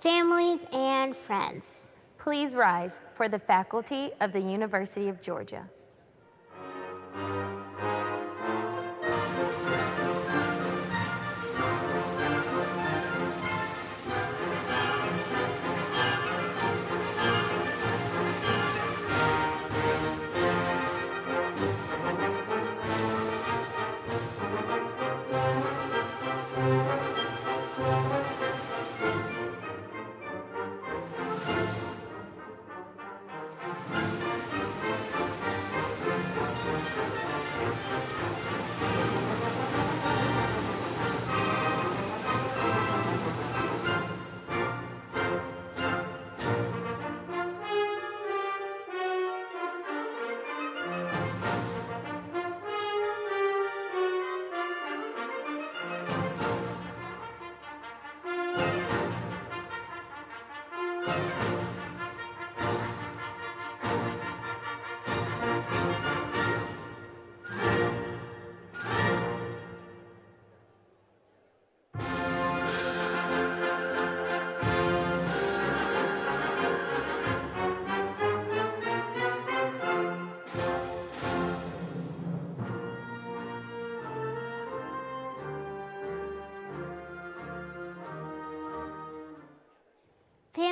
Families and friends, please rise for the faculty of the University of Georgia.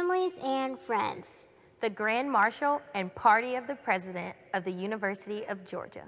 families and friends, The Grand Marshal and Party of the President of the University of Georgia.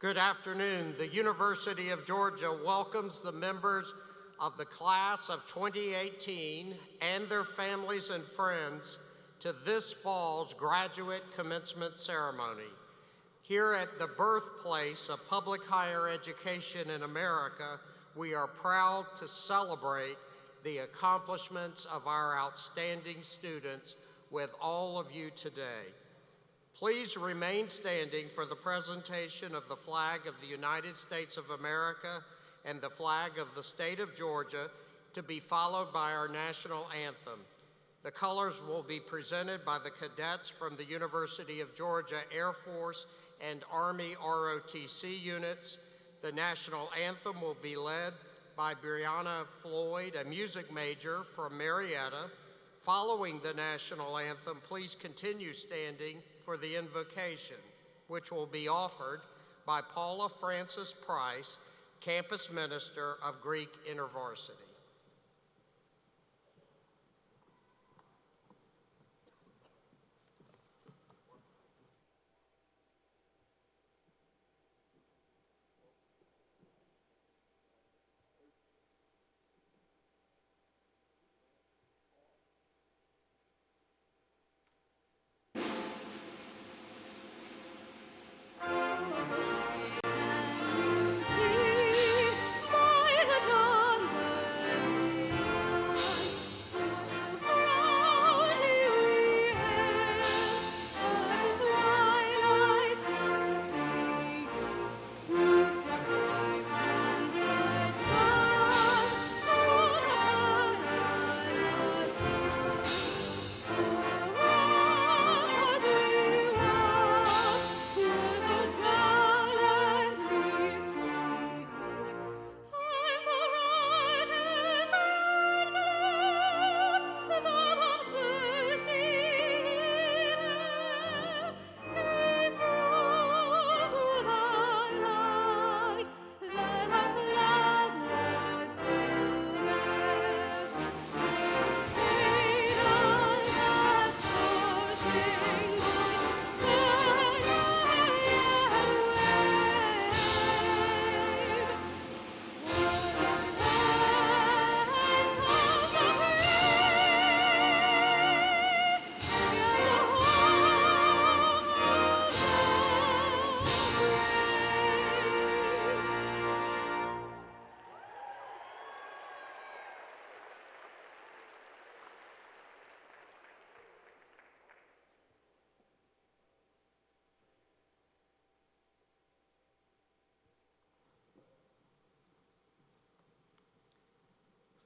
Good afternoon. The University of Georgia welcomes the members of the class of 2018 and their families and friends to this fall's graduate commencement ceremony. Here at the birthplace of public higher education in America, we are proud to celebrate the accomplishments of our outstanding students with all of you today. Please remain standing for the presentation of the flag of the United States of America and the flag of the state of Georgia, to be followed by our national anthem. The colors will be presented by the cadets from the University of Georgia Air Force and Army ROTC units. The national anthem will be led by Brianna Floyd, a music major from Marietta. Following the national anthem, please continue standing for the invocation, which will be offered by Paula Francis Price, campus minister of Greek InterVarsity.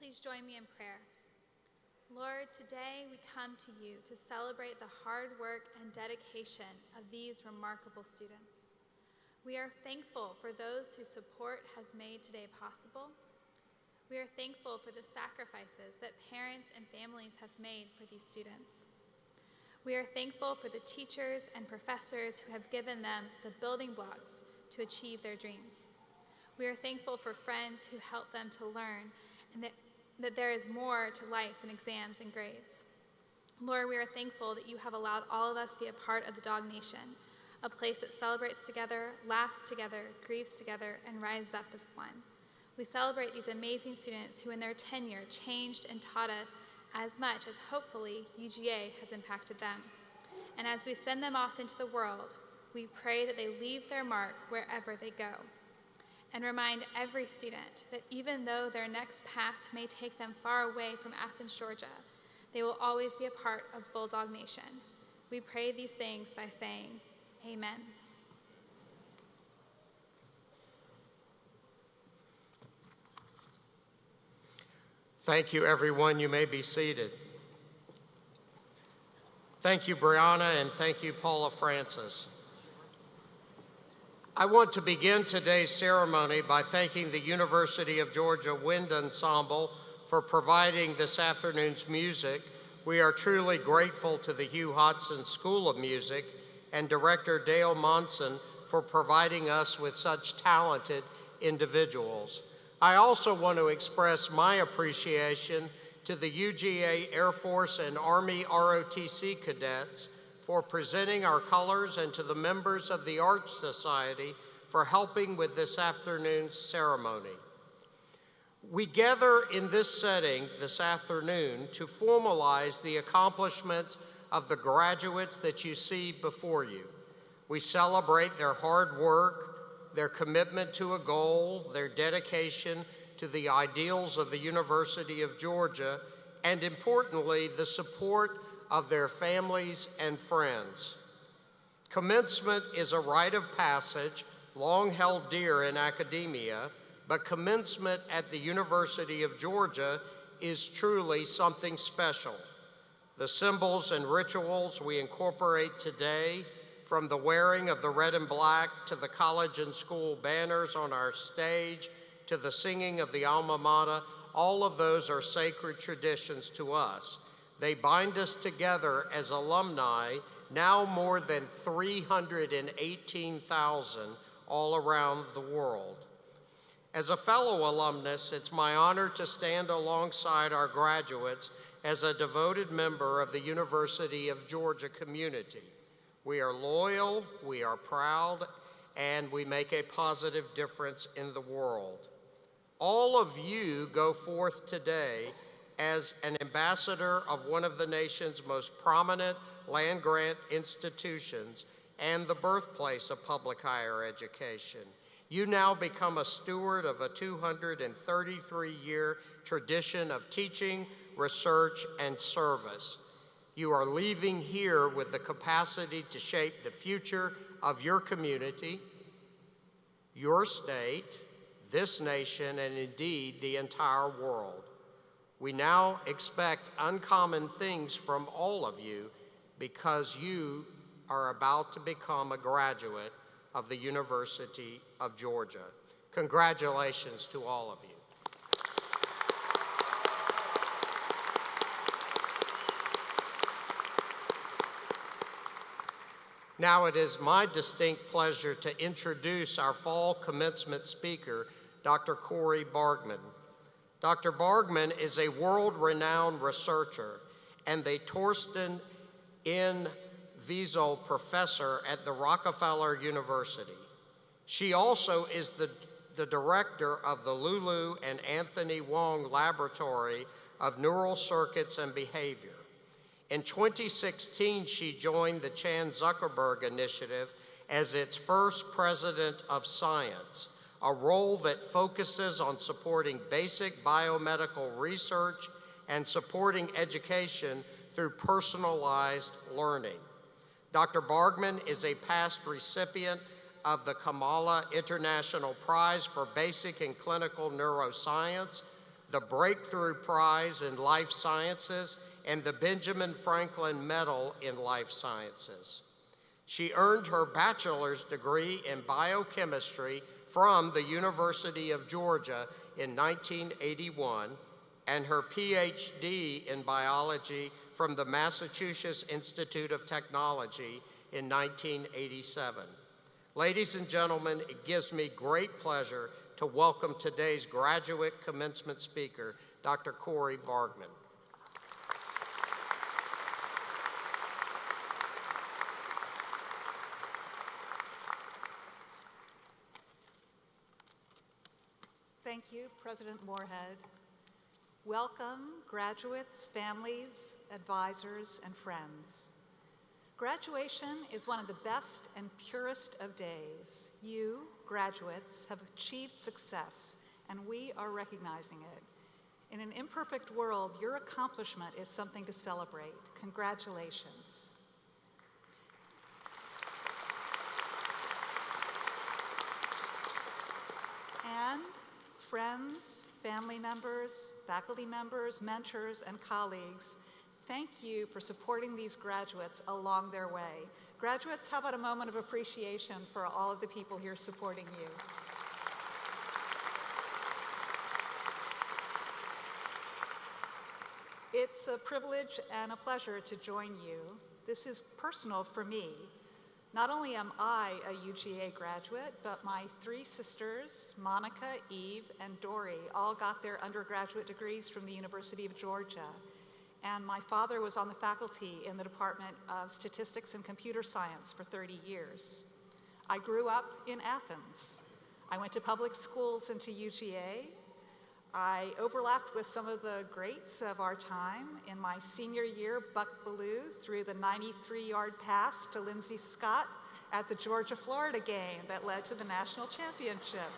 Please join me in prayer. Lord, today we come to you to celebrate the hard work and dedication of these remarkable students. We are thankful for those whose support has made today possible. We are thankful for the sacrifices that parents and families have made for these students. We are thankful for the teachers and professors who have given them the building blocks to achieve their dreams. We are thankful for friends who help them to learn and that there is more to life than exams and grades. Lord, we are thankful that you have allowed all of us to be a part of the Dog Nation, a place that celebrates together, laughs together, grieves together, and rises up as one. We celebrate these amazing students who in their tenure changed and taught us as much as hopefully UGA has impacted them. And as we send them off into the world, we pray that they leave their mark wherever they go. And remind every student that even though their next path may take them far away from Athens, Georgia, they will always be a part of Bulldog Nation. We pray these things by saying, Amen. Thank you, everyone. You may be seated. Thank you, Brianna, and thank you, Paula Francis. I want to begin today's ceremony by thanking the University of Georgia Wind Ensemble for providing this afternoon's music. We are truly grateful to the Hugh Hodson School of Music and Director Dale Monson for providing us with such talented individuals. I also want to express my appreciation to the UGA Air Force and Army ROTC cadets for presenting our colors, and to the members of the Arts Society for helping with this afternoon's ceremony. We gather in this setting this afternoon to formalize the accomplishments of the graduates that you see before you. We celebrate their hard work, their commitment to a goal, their dedication to the ideals of the University of Georgia, and importantly, the support of their families and friends. Commencement is a rite of passage long held dear in academia, but commencement at the University of Georgia is truly something special. The symbols and rituals we incorporate today, from the wearing of the red and black to the college and school banners on our stage to the singing of the Alma Mater, all of those are sacred traditions to us. They bind us together as alumni, now more than 318,000 all around the world. As a fellow alumnus, it's my honor to stand alongside our graduates as a devoted member of the University of Georgia community. We are loyal, we are proud, and we make a positive difference in the world. All of you go forth today as an ambassador of one of the nation's most prominent land-grant institutions and the birthplace of public higher education. You now become a steward of a 233-year tradition of teaching, research, and service. You are leaving here with the capacity to shape the future of your community, your state, this nation, and indeed the entire world. We now expect uncommon things from all of you because you are about to become a graduate of the University of Georgia. Congratulations to all of you. Now it is my distinct pleasure to introduce our fall commencement speaker, Dr. Corey Bargman. Dr. Bargman is a world-renowned researcher and the Torsten N. Wiesel Professor at the Rockefeller University. She also is the director of the Lulu and Anthony Wong Laboratory of Neural Circuits and Behavior. In 2016, she joined the Chan Zuckerberg Initiative as its first president of science, a role that focuses on supporting basic biomedical research and supporting education through personalized learning. Dr. Bargman is a past recipient of the Kamala International Prize for Basic and Clinical Neuroscience, the Breakthrough Prize in Life Sciences, and the Benjamin Franklin Medal in Life Sciences. She earned her bachelor's degree in biochemistry from the University of Georgia in 1981 and her PhD in biology from the Massachusetts Institute of Technology in 1987. Ladies and gentlemen, it gives me great pleasure to welcome today's graduate commencement speaker, Dr. Corey Bargman. Thank you, President Moorhead. Welcome, graduates, families, advisors, and friends. Graduation is one of the best and purest of days. You, graduates, have achieved success, and we are recognizing it. In an imperfect world, your accomplishment is something to celebrate. Congratulations. And friends, family members, faculty members, mentors, and colleagues, thank you for supporting these graduates along their way. Graduates, how about a moment of appreciation for all of the people here supporting you? It's a privilege and a pleasure to join you. This is personal for me. Not only am I a UGA graduate, but my three sisters, Monica, Eve, and Dory, all got their undergraduate degrees from the University of Georgia. And my father was on the faculty in the Department of Statistics and Computer Science for 30 years. I grew up in Athens. I went to public schools and to UGA. I overlapped with some of the greats of our time. In my senior year, Buck Ballou threw the 93-yard pass to Lindsey Scott at the Georgia-Florida game that led to the national championship.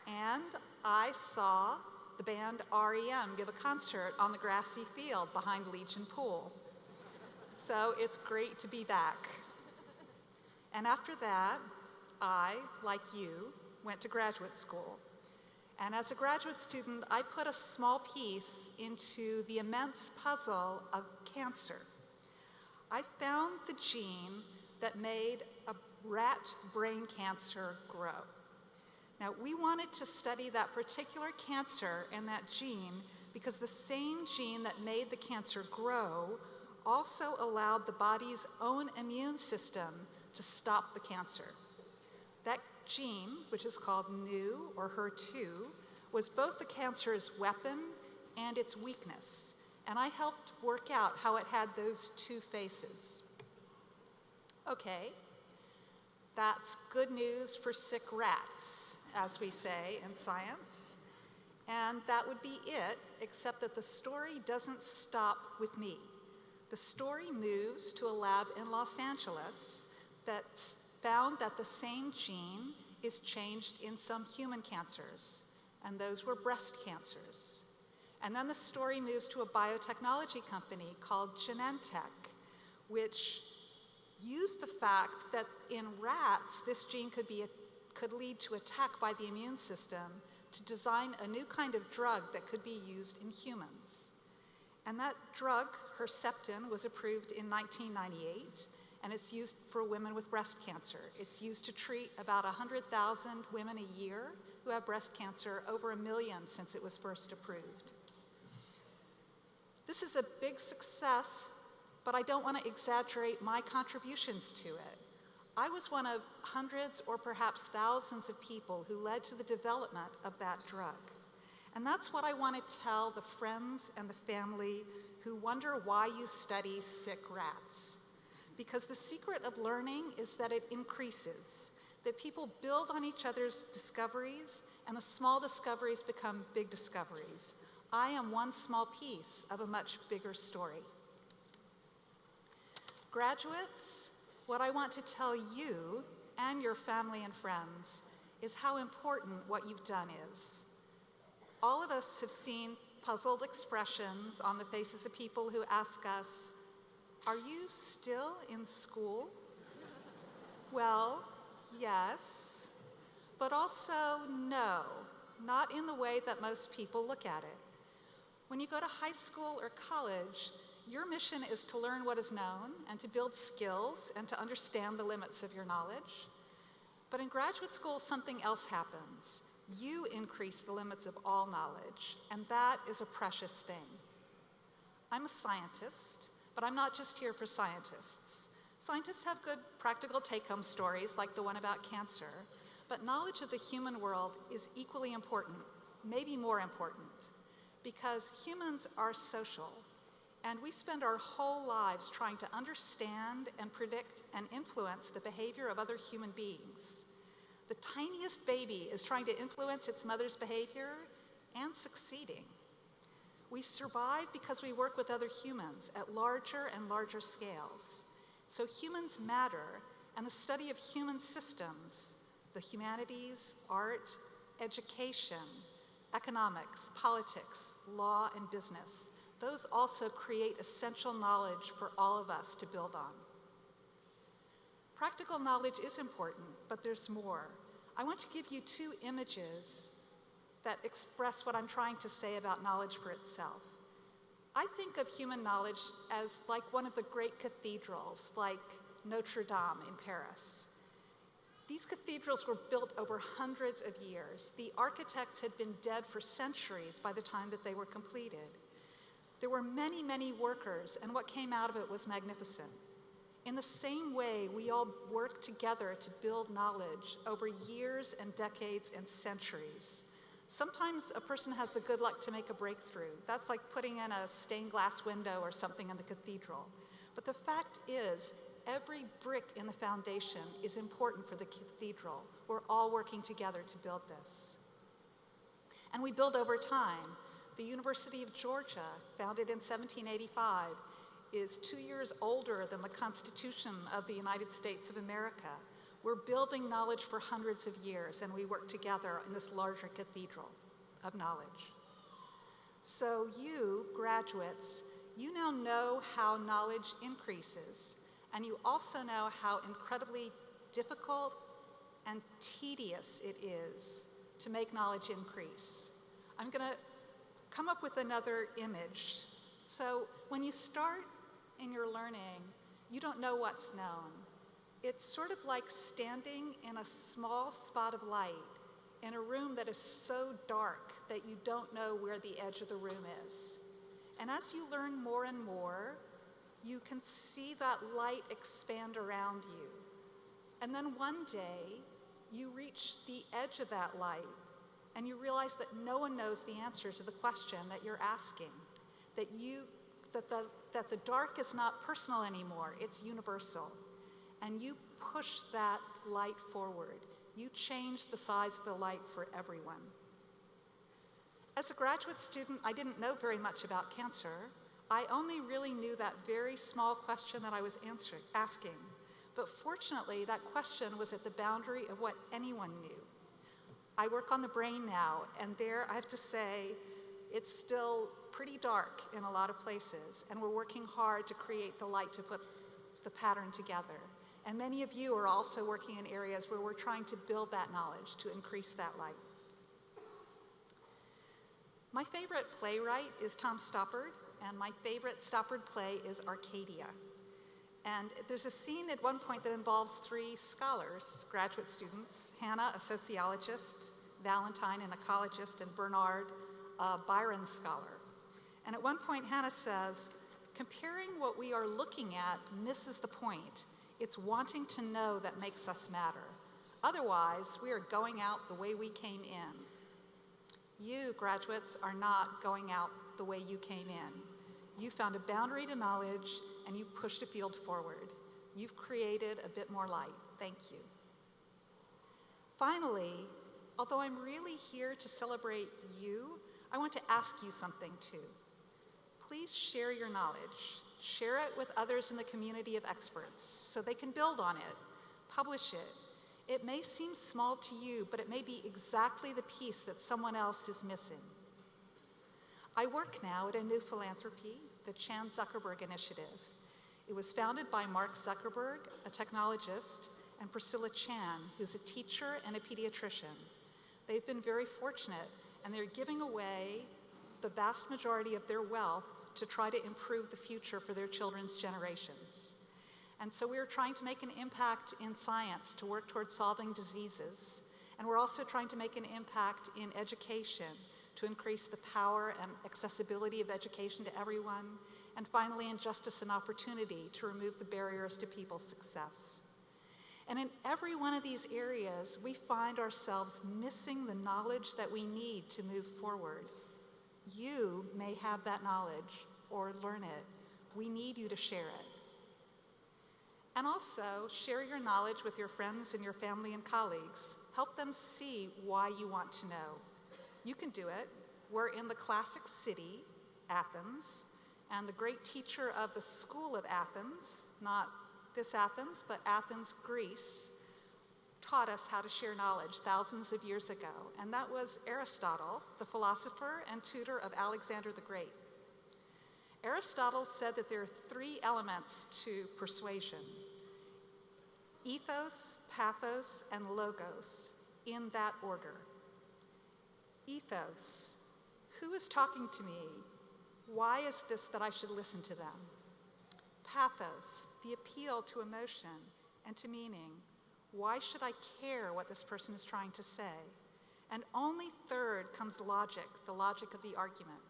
And I saw the band REM give a concert on the grassy field behind Legion Pool. So it's great to be back. And after that, I, like you, went to graduate school. And as a graduate student, I put a small piece into the immense puzzle of cancer. I found the gene that made a rat brain cancer grow. Now, we wanted to study that particular cancer and that gene because the same gene that made the cancer grow also allowed the body's own immune system to stop the cancer. That gene, which is called NU or HER2, was both the cancer's weapon and its weakness. And I helped work out how it had those two faces. Okay, that's good news for sick rats, as we say in science. And that would be it, except that the story doesn't stop with me. The story moves to a lab in Los Angeles that's found that the same gene is changed in some human cancers, and those were breast cancers. And then the story moves to a biotechnology company called Genentech, which used the fact that in rats, this gene could lead to attack by the immune system to design a new kind of drug that could be used in humans. And that drug, Herceptin, was approved in 1998, and it's used for women with breast cancer. It's used to treat about 100,000 women a year who have breast cancer, over 1 million since it was first approved. This is a big success, but I don't want to exaggerate my contributions to it. I was one of hundreds or perhaps thousands of people who led to the development of that drug. And that's what I want to tell the friends and the family who wonder why you study sick rats. Because the secret of learning is that it increases, that people build on each other's discoveries, and the small discoveries become big discoveries. I am one small piece of a much bigger story. Graduates, what I want to tell you and your family and friends is how important what you've done is. All of us have seen puzzled expressions on the faces of people who ask us, "Are you still in school?" Well, yes, but also no, not in the way that most people look at it. When you go to high school or college, your mission is to learn what is known and to build skills and to understand the limits of your knowledge. But in graduate school, something else happens. You increase the limits of all knowledge, and that is a precious thing. I'm a scientist, but I'm not just here for scientists. Scientists have good practical take-home stories like the one about cancer, but knowledge of the human world is equally important, maybe more important, because humans are social, and we spend our whole lives trying to understand and predict and influence the behavior of other human beings. The tiniest baby is trying to influence its mother's behavior and succeeding. We survive because we work with other humans at larger and larger scales. So humans matter, and the study of human systems, the humanities, art, education, economics, politics, law, and business, those also create essential knowledge for all of us to build on. Practical knowledge is important, but there's more. I want to give you two images that express what I'm trying to say about knowledge for itself. I think of human knowledge as like one of the great cathedrals, like Notre Dame in Paris. These cathedrals were built over hundreds of years. The architects had been dead for centuries by the time that they were completed. There were many, many workers, and what came out of it was magnificent. In the same way, we all work together to build knowledge over years and decades and centuries. Sometimes a person has the good luck to make a breakthrough. That's like putting in a stained glass window or something in the cathedral. But the fact is, every brick in the foundation is important for the cathedral. We're all working together to build this. And we build over time. The University of Georgia, founded in 1785, is 2 years older than the Constitution of the United States of America. We're building knowledge for hundreds of years, and we work together in this larger cathedral of knowledge. So you, graduates, you now know how knowledge increases, and you also know how incredibly difficult and tedious it is to make knowledge increase. I'm going to come up with another image. So when you start in your learning, you don't know what's known. It's sort of like standing in a small spot of light in a room that is so dark that you don't know where the edge of the room is. And as you learn more and more, you can see that light expand around you. And then one day, you reach the edge of that light, and you realize that no one knows the answer to the question that you're asking, that the dark is not personal anymore, it's universal. And you push that light forward. You change the size of the light for everyone. As a graduate student, I didn't know very much about cancer. I only really knew that very small question that I was asking. But fortunately, that question was at the boundary of what anyone knew. I work on the brain now, and there, I have to say, it's still pretty dark in a lot of places, and we're working hard to create the light to put the pattern together. And many of you are also working in areas where we're trying to build that knowledge to increase that light. My favorite playwright is Tom Stoppard, and my favorite Stoppard play is Arcadia. And there's a scene at one point that involves three scholars, graduate students, Hannah, a sociologist, Valentine, an ecologist, and Bernard, a Byron scholar. And at one point, Hannah says, "Comparing what we are looking at misses the point. It's wanting to know that makes us matter. Otherwise, we are going out the way we came in." You, graduates, are not going out the way you came in. You found a boundary to knowledge, and you pushed a field forward. You've created a bit more light. Thank you. Finally, although I'm really here to celebrate you, I want to ask you something too. Please share your knowledge. Share it with others in the community of experts so they can build on it, publish it. It may seem small to you, but it may be exactly the piece that someone else is missing. I work now at a new philanthropy, the Chan Zuckerberg Initiative. It was founded by Mark Zuckerberg, a technologist, and Priscilla Chan, who's a teacher and a pediatrician. They've been very fortunate, and they're giving away the vast majority of their wealth to try to improve the future for their children's generations. And so we're trying to make an impact in science to work towards solving diseases. And we're also trying to make an impact in education to increase the power and accessibility of education to everyone. And finally, in justice and opportunity to remove the barriers to people's success. And in every one of these areas, we find ourselves missing the knowledge that we need to move forward. You may have that knowledge or learn it. We need you to share it. And also, share your knowledge with your friends and your family and colleagues. Help them see why you want to know. You can do it. We're in the classic city, Athens, and the great teacher of the School of Athens, not this Athens, but Athens, Greece, taught us how to share knowledge thousands of years ago, and that was Aristotle, the philosopher and tutor of Alexander the Great. Aristotle said that there are three elements to persuasion: ethos, pathos, and logos, in that order. Ethos: who is talking to me? Why is this that I should listen to them? Pathos: the appeal to emotion and to meaning. Why should I care what this person is trying to say? And only third comes logic, the logic of the argument.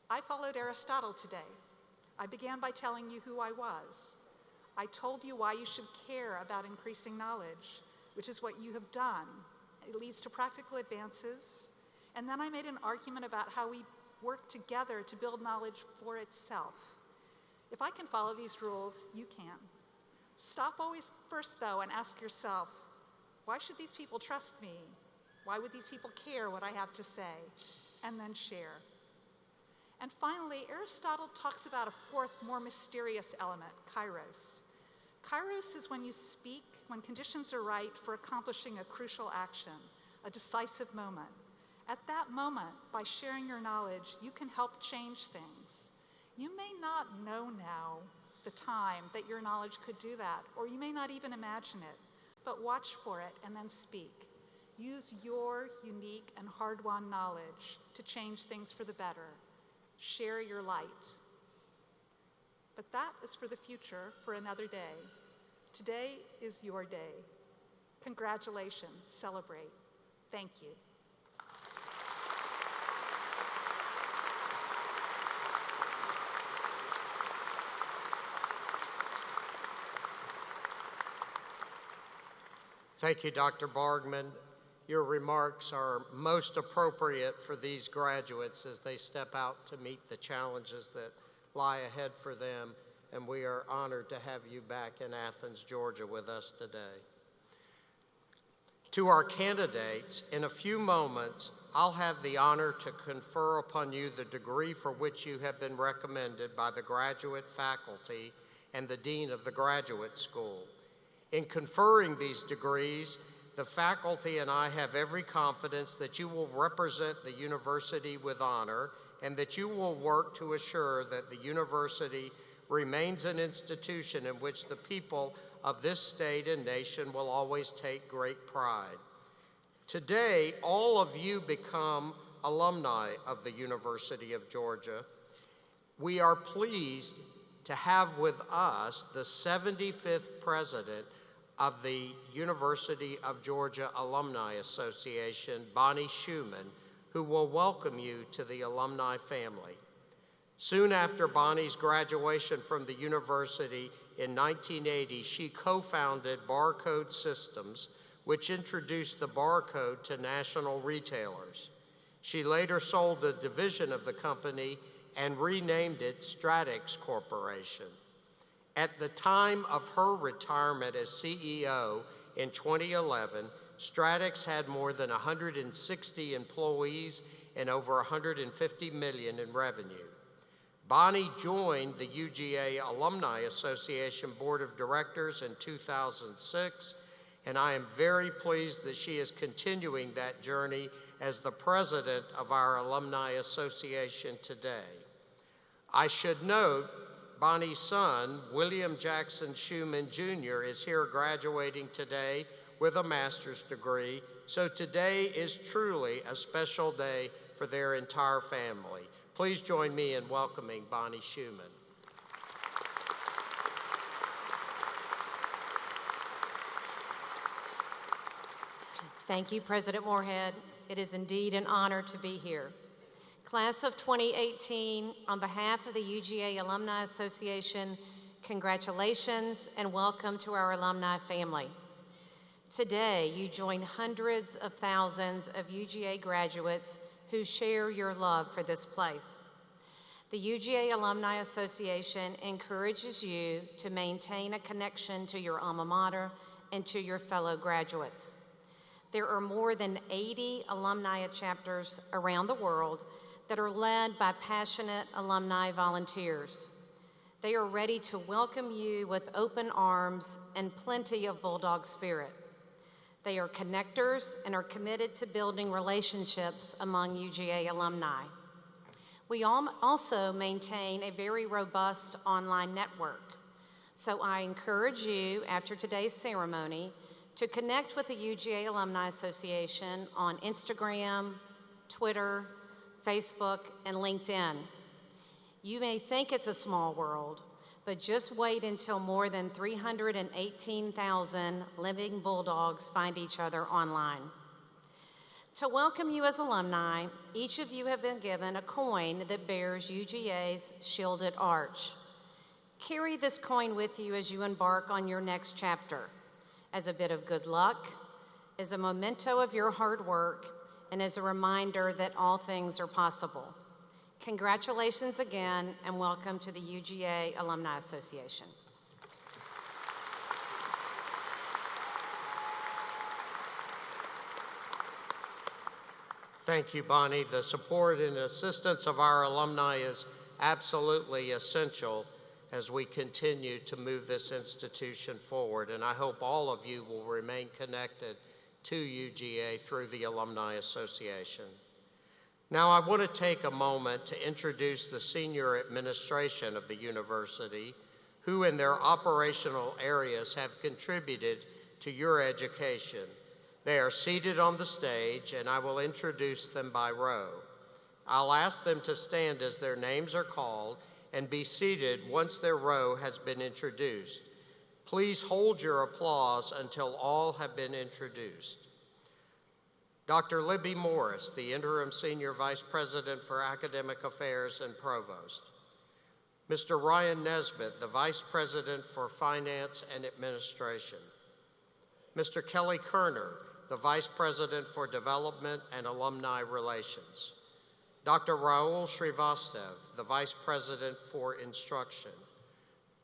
I followed Aristotle today. I began by telling you who I was. I told you why you should care about increasing knowledge, which is what you have done. It leads to practical advances. And then I made an argument about how we work together to build knowledge for itself. If I can follow these rules, you can. Stop always first, though, and ask yourself, why should these people trust me? Why would these people care what I have to say? And then share. And finally, Aristotle talks about a fourth, more mysterious element, kairos. Kairos is when you speak, when conditions are right for accomplishing a crucial action, a decisive moment. At that moment, by sharing your knowledge, you can help change things. You may not know now the time that your knowledge could do that, or you may not even imagine it, but watch for it and then speak. Use your unique and hard-won knowledge to change things for the better. Share your light. But that is for the future, for another day. Today is your day. Congratulations, celebrate. Thank you. Thank you, Dr. Bargman. Your remarks are most appropriate for these graduates as they step out to meet the challenges that lie ahead for them, and we are honored to have you back in Athens, Georgia with us today. To our candidates, in a few moments, I'll have the honor to confer upon you the degree for which you have been recommended by the graduate faculty and the dean of the graduate school. In conferring these degrees, the faculty and I have every confidence that you will represent the university with honor and that you will work to assure that the university remains an institution in which the people of this state and nation will always take great pride. Today, all of you become alumni of the University of Georgia. We are pleased to have with us the 75th president of the University of Georgia Alumni Association, Bonnie Schumann, who will welcome you to the alumni family. Soon after Bonnie's graduation from the university in 1980, she co-founded Barcode Systems, which introduced the barcode to national retailers. She later sold a division of the company and renamed it Stratix Corporation. At the time of her retirement as CEO in 2011, Stratix had more than 160 employees and over 150 million in revenue. Bonnie joined the UGA Alumni Association Board of Directors in 2006, and I am very pleased that she is continuing that journey as the president of our Alumni Association today. I should note Bonnie's son, William Jackson Schumann Jr., is here graduating today with a master's degree, so today is truly a special day for their entire family. Please join me in welcoming Bonnie Schumann. Thank you, President Moorhead. It is indeed an honor to be here. Class of 2018, on behalf of the UGA Alumni Association, congratulations and welcome to our alumni family. Today, you join hundreds of thousands of UGA graduates who share your love for this place. The UGA Alumni Association encourages you to maintain a connection to your alma mater and to your fellow graduates. There are more than 80 alumni chapters around the world that are led by passionate alumni volunteers. They are ready to welcome you with open arms and plenty of bulldog spirit. They are connectors and are committed to building relationships among UGA alumni. We also maintain a very robust online network. So I encourage you, after today's ceremony, to connect with the UGA Alumni Association on Instagram, Twitter, Facebook, and LinkedIn. You may think it's a small world, but just wait until more than 318,000 living bulldogs find each other online. To welcome you as alumni, each of you have been given a coin that bears UGA's shielded arch. Carry this coin with you as you embark on your next chapter, as a bit of good luck, as a memento of your hard work, and as a reminder that all things are possible. Congratulations again, and welcome to the UGA Alumni Association. Thank you, Bonnie. The support and assistance of our alumni is absolutely essential as we continue to move this institution forward, and I hope all of you will remain connected to UGA through the Alumni Association. Now, I want to take a moment to introduce the senior administration of the university, who in their operational areas have contributed to your education. They are seated on the stage, and I will introduce them by row. I'll ask them to stand as their names are called and be seated once their row has been introduced. Please hold your applause until all have been introduced. Dr. Libby Morris, the Interim Senior Vice President for Academic Affairs and Provost. Mr. Ryan Nesbitt, the Vice President for Finance and Administration. Mr. Kelly Kerner, the Vice President for Development and Alumni Relations. Dr. Raul Srivastav, the Vice President for Instruction.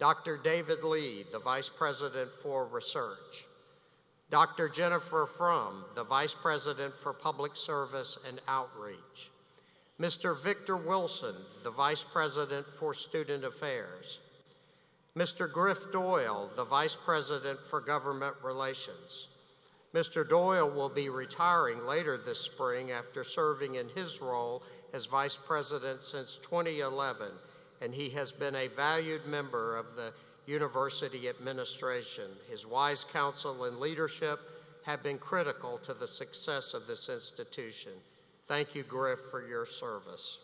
Dr. David Lee, the Vice President for Research. Dr. Jennifer Frum, the Vice President for Public Service and Outreach. Mr. Victor Wilson, the Vice President for Student Affairs. Mr. Griff Doyle, the Vice President for Government Relations. Mr. Doyle will be retiring later this spring after serving in his role as Vice President since 2011, and he has been a valued member of the university administration. His wise counsel and leadership have been critical to the success of this institution. Thank you, Griff, for your service.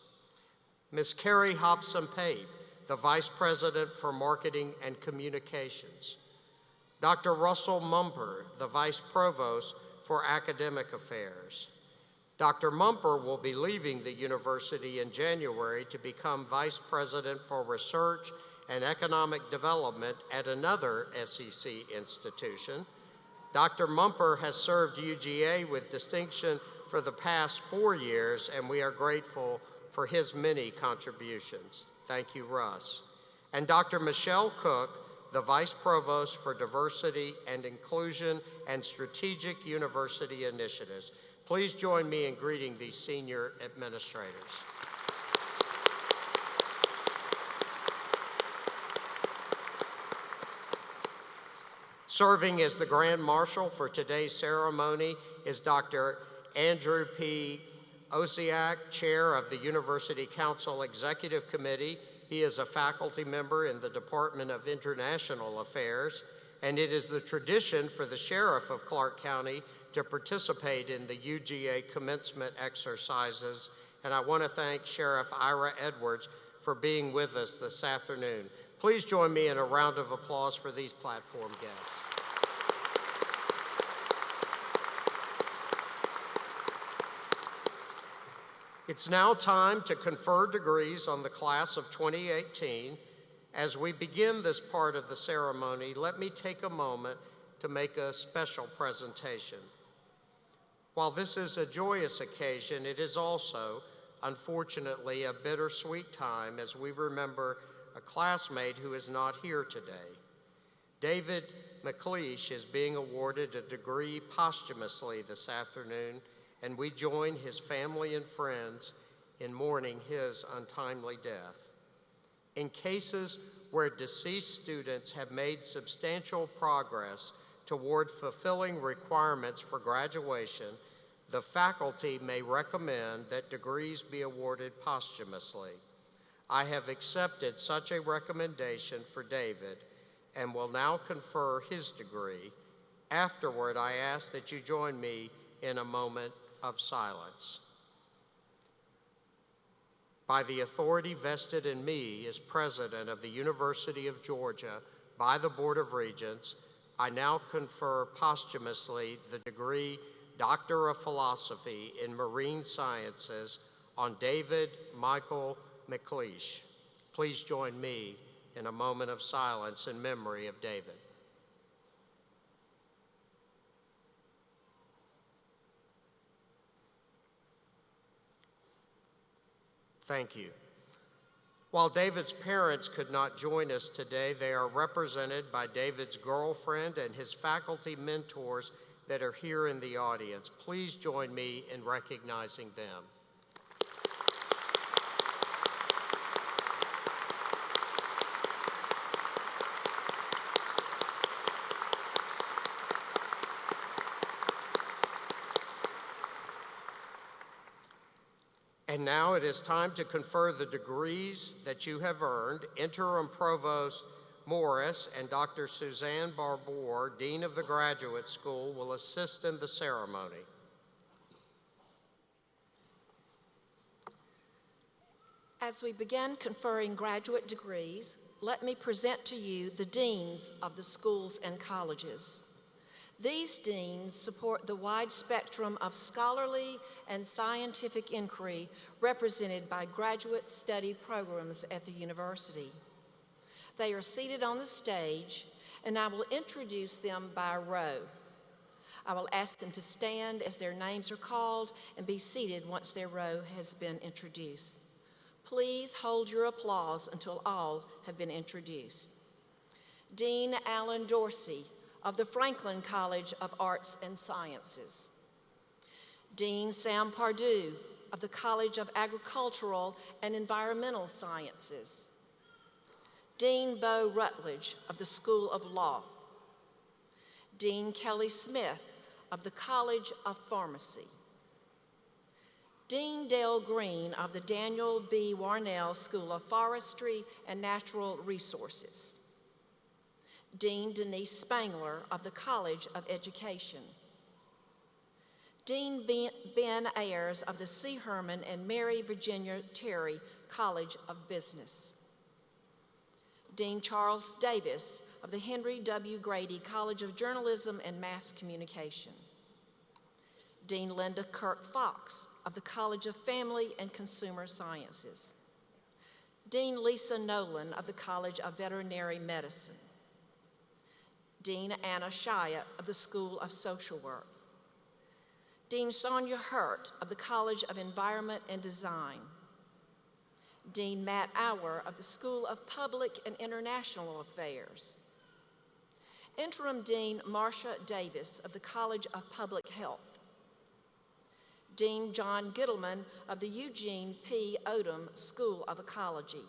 Ms. Carrie Hobson-Pape, the Vice President for Marketing and Communications. Dr. Russell Mumper, the Vice Provost for Academic Affairs. Dr. Mumper will be leaving the university in January to become Vice President for Research and Economic Development at another SEC institution. Dr. Mumper has served UGA with distinction for the past 4 years, and we are grateful for his many contributions. Thank you, Russ. And Dr. Michelle Cook, the Vice Provost for Diversity and Inclusion and Strategic University Initiatives. Please join me in greeting these senior administrators. Serving as the Grand Marshal for today's ceremony is Dr. Andrew P. Osiak, Chair of the University Council Executive Committee. He is a faculty member in the Department of International Affairs, and it is the tradition for the Sheriff of Clark County to participate in the UGA commencement exercises, and I want to thank Sheriff Ira Edwards for being with us this afternoon. Please join me in a round of applause for these platform guests. It's now time to confer degrees on the class of 2018. As we begin this part of the ceremony, let me take a moment to make a special presentation. While this is a joyous occasion, it is also, unfortunately, a bittersweet time as we remember a classmate who is not here today. David McLeish is being awarded a degree posthumously this afternoon, and we join his family and friends in mourning his untimely death. In cases where deceased students have made substantial progress toward fulfilling requirements for graduation, the faculty may recommend that degrees be awarded posthumously. I have accepted such a recommendation for David and will now confer his degree. Afterward, I ask that you join me in a moment of silence. By the authority vested in me as President of the University of Georgia by the Board of Regents, I now confer posthumously the degree Doctor of Philosophy in Marine Sciences on David Michael McLeish. Please join me in a moment of silence in memory of David. Thank you. While David's parents could not join us today, they are represented by David's girlfriend and his faculty mentors that are here in the audience. Please join me in recognizing them. And now it is time to confer the degrees that you have earned. Interim Provost Morris and Dr. Suzanne Barbour, Dean of the Graduate School, will assist in the ceremony. As we begin conferring graduate degrees, let me present to you the deans of the schools and colleges. These deans support the wide spectrum of scholarly and scientific inquiry represented by graduate study programs at the university. They are seated on the stage, and I will introduce them by row. I will ask them to stand as their names are called and be seated once their row has been introduced. Please hold your applause until all have been introduced. Dean Alan Dorsey of the Franklin College of Arts and Sciences. Dean Sam Pardue of the College of Agricultural and Environmental Sciences. Dean Bo Rutledge of the School of Law. Dean Kelly Smith of the College of Pharmacy. Dean Dale Green of the Daniel B. Warnell School of Forestry and Natural Resources. Dean Denise Spangler of the College of Education. Dean Ben Ayers of the C. Herman and Mary Virginia Terry College of Business. Dean Charles Davis of the Henry W. Grady College of Journalism and Mass Communication. Dean Linda Kirk Fox of the College of Family and Consumer Sciences. Dean Lisa Nolan of the College of Veterinary Medicine. Dean Anna Shia of the School of Social Work. Dean Sonia Hurt of the College of Environment and Design. Dean Matt Auer of the School of Public and International Affairs. Interim Dean Marcia Davis of the College of Public Health. Dean John Gittleman of the Eugene P. Odom School of Ecology.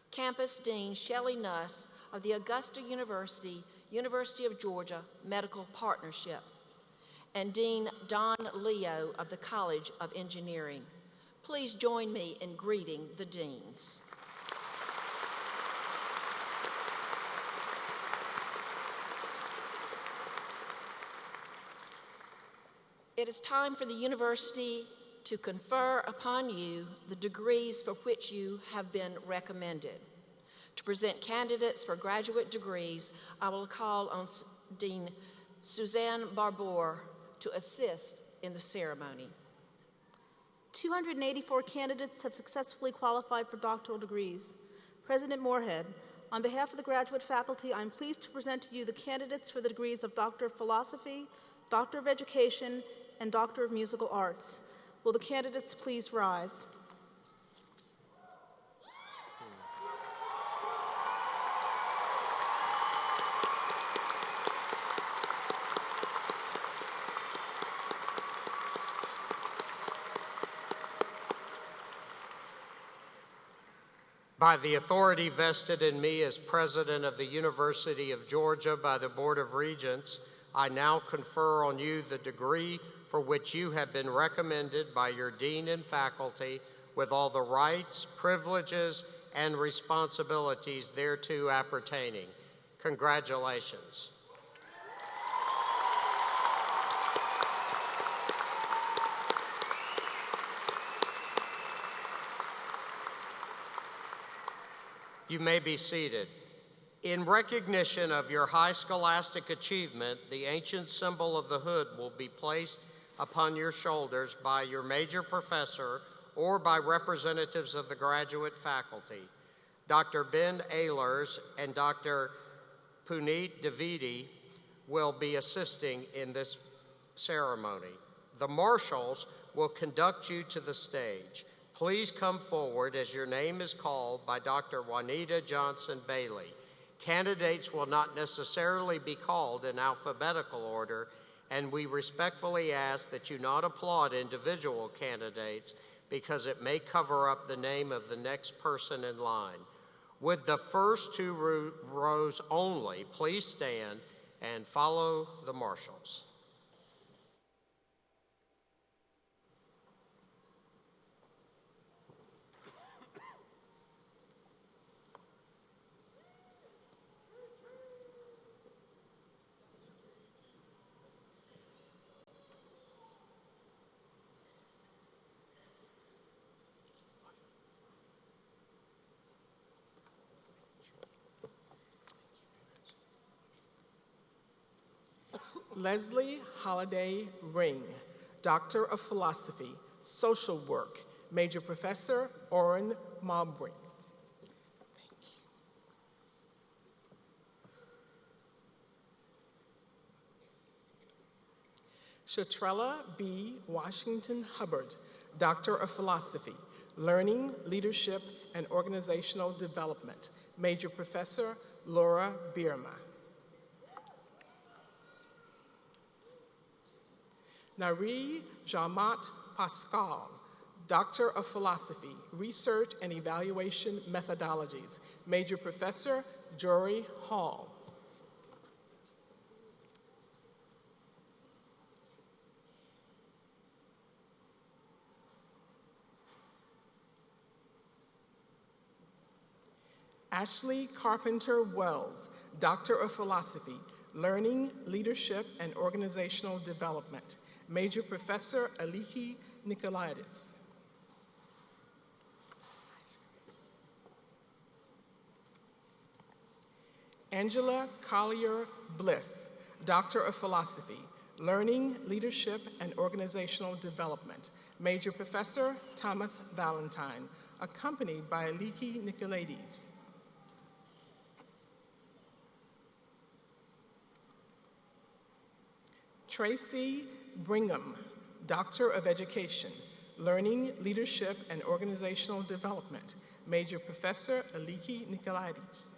Campus Dean Shelley Nuss of the Augusta University, University of Georgia Medical Partnership, and Dean Don Leo of the College of Engineering. Please join me in greeting the deans. It is time for the university to confer upon you the degrees for which you have been recommended. To present candidates for graduate degrees, I will call on Dean Suzanne Barbour to assist in the ceremony. 284 candidates have successfully qualified for doctoral degrees. President Moorhead, on behalf of the graduate faculty, I'm pleased to present to you the candidates for the degrees of Doctor of Philosophy, Doctor of Education, and Doctor of Musical Arts. Will the candidates please rise? By the authority vested in me as President of the University of Georgia by the Board of Regents, I now confer on you the degree for which you have been recommended by your dean and faculty with all the rights, privileges, and responsibilities thereto appertaining. Congratulations. You may be seated. In recognition of your high scholastic achievement, the ancient symbol of the hood will be placed upon your shoulders by your major professor or by representatives of the graduate faculty. Dr. Ben Ehlers and Dr. Puneet Davidi will be assisting in this ceremony. The marshals will conduct you to the stage. Please come forward as your name is called by Dr. Juanita Johnson Bailey. Candidates will not necessarily be called in alphabetical order, and we respectfully ask that you not applaud individual candidates because it may cover up the name of the next person in line. With the first two rows only, please stand and follow the marshals. Leslie Holliday Ring, Doctor of Philosophy, Social Work, Major Professor Orrin Mabry. Shatrella B. Washington Hubbard, Doctor of Philosophy, Learning, Leadership, and Organizational Development, Major Professor Laura Bierma. Nari Jamat Pascal, Doctor of Philosophy, Research and Evaluation Methodologies, Major Professor Jory Hall. Ashley Carpenter Wells, Doctor of Philosophy, Learning, Leadership, and Organizational Development, Major Professor Aliki Nikolaidis. Angela Collier Bliss, Doctor of Philosophy, Learning, Leadership, and Organizational Development, Major Professor Thomas Valentine, accompanied by Aliki Nikolaidis. Tracy Brigham, Doctor of Education, Learning, Leadership, and Organizational Development, Major Professor Aliki Nikolaidis.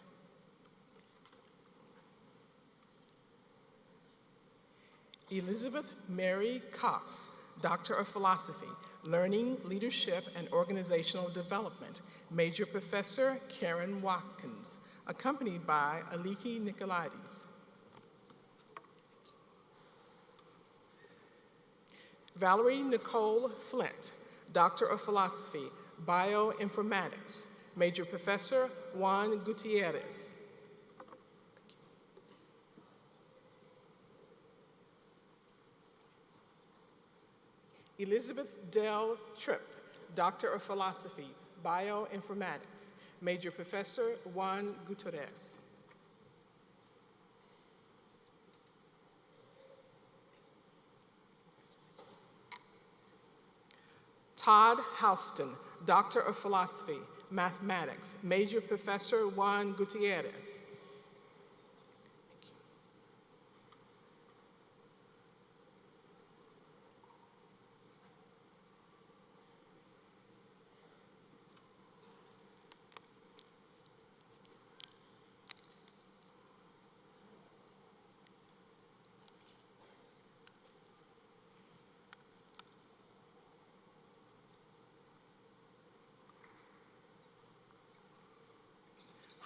Elizabeth Mary Cox, Doctor of Philosophy, Learning, Leadership, and Organizational Development, Major Professor Karen Watkins, accompanied by Aliki Nikolaidis. Valerie Nicole Flint, Doctor of Philosophy, Bioinformatics, Major Professor Juan Gutierrez. Elizabeth Del Tripp, Doctor of Philosophy, Bioinformatics, Major Professor Juan Gutierrez. Todd Houston, Doctor of Philosophy, Mathematics, Major Professor Juan Gutierrez.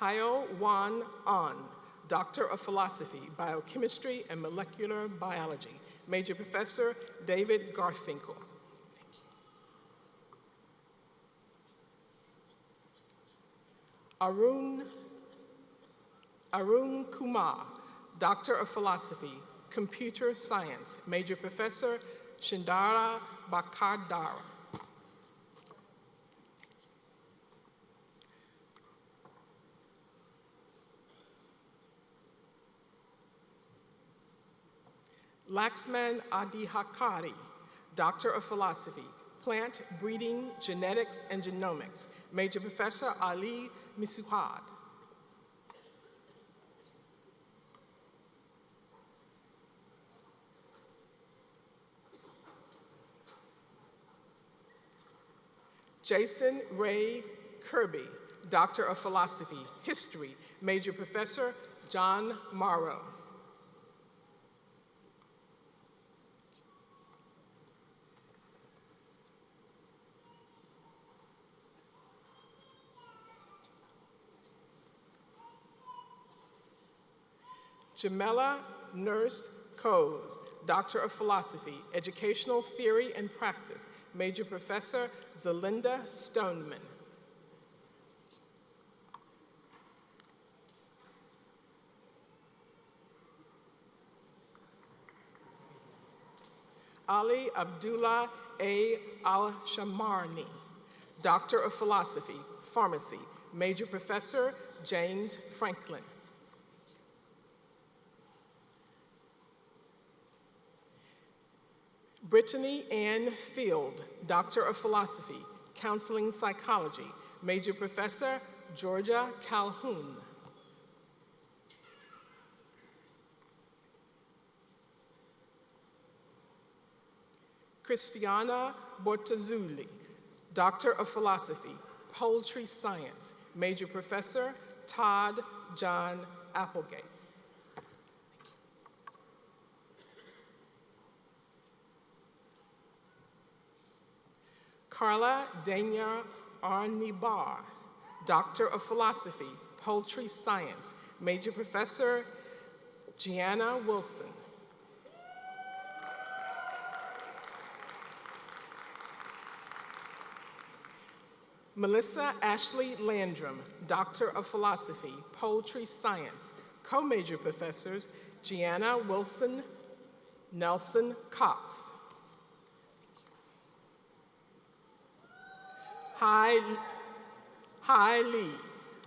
Hyo Wan An, Doctor of Philosophy, Biochemistry and Molecular Biology, Major Professor David Garfinkel. Arun Kumar, Doctor of Philosophy, Computer Science, Major Professor Shindara Bakardara. Laxman Adihakari, Doctor of Philosophy, Plant Breeding, Genetics, and Genomics, Major Professor Ali Misuhad. Jason Ray Kirby, Doctor of Philosophy, History, Major Professor John Morrow. Jamela Nurse Coes, Doctor of Philosophy, Educational Theory and Practice, Major Professor Zelinda Stoneman. Ali Abdullah A. Al-Shamarni, Doctor of Philosophy, Pharmacy, Major Professor James Franklin. Brittany Ann Field, Doctor of Philosophy, Counseling Psychology, Major Professor Georgia Calhoun. Christiana Bortazuli, Doctor of Philosophy, Poultry Science, Major Professor Todd John Applegate. Carla Dania Arnibar, Doctor of Philosophy, Poultry Science, Major Professor Gianna Wilson. Melissa Ashley Landrum, Doctor of Philosophy, Poultry Science, Co-Major Professors Gianna Wilson, Nelson Cox. Hai Li,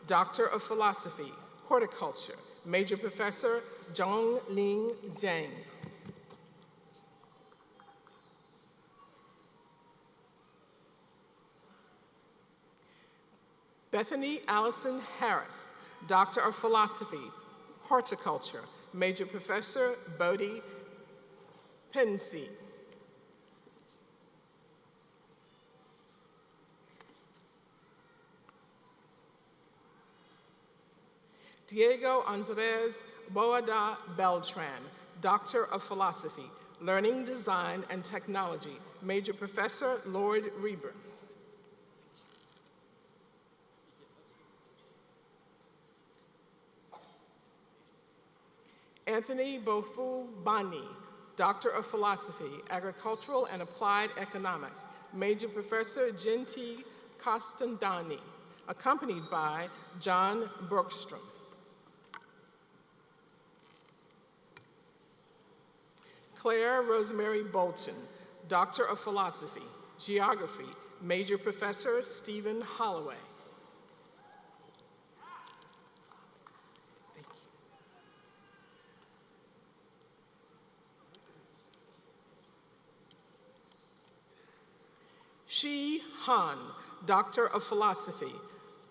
Doctor of Philosophy, Horticulture, Major Professor Zhong Ling Zhang. Bethany Allison Harris, Doctor of Philosophy, Horticulture, Major Professor Bodhi Pensy. Diego Andres Boada Beltran, Doctor of Philosophy, Learning Design and Technology, Major Professor Lord Reber. Anthony Bofu Bani, Doctor of Philosophy, Agricultural and Applied Economics, Major Professor Jinti Costandani, accompanied by John Bergstrom. Claire Rosemary Bolton, Doctor of Philosophy, Geography, Major Professor Stephen Holloway. Thank you. Shi Han, Doctor of Philosophy,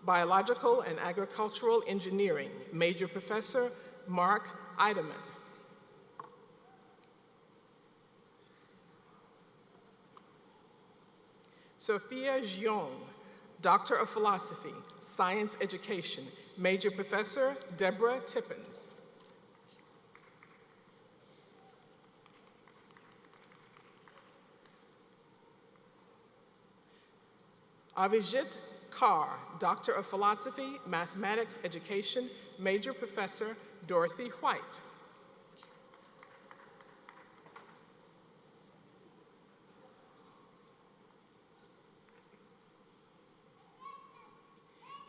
Biological and Agricultural Engineering, Major Professor Mark Eidemann. Sophia Jiong, Doctor of Philosophy, Science Education, Major Professor Deborah Tippins. Avijit Kaur, Doctor of Philosophy, Mathematics Education, Major Professor Dorothy White.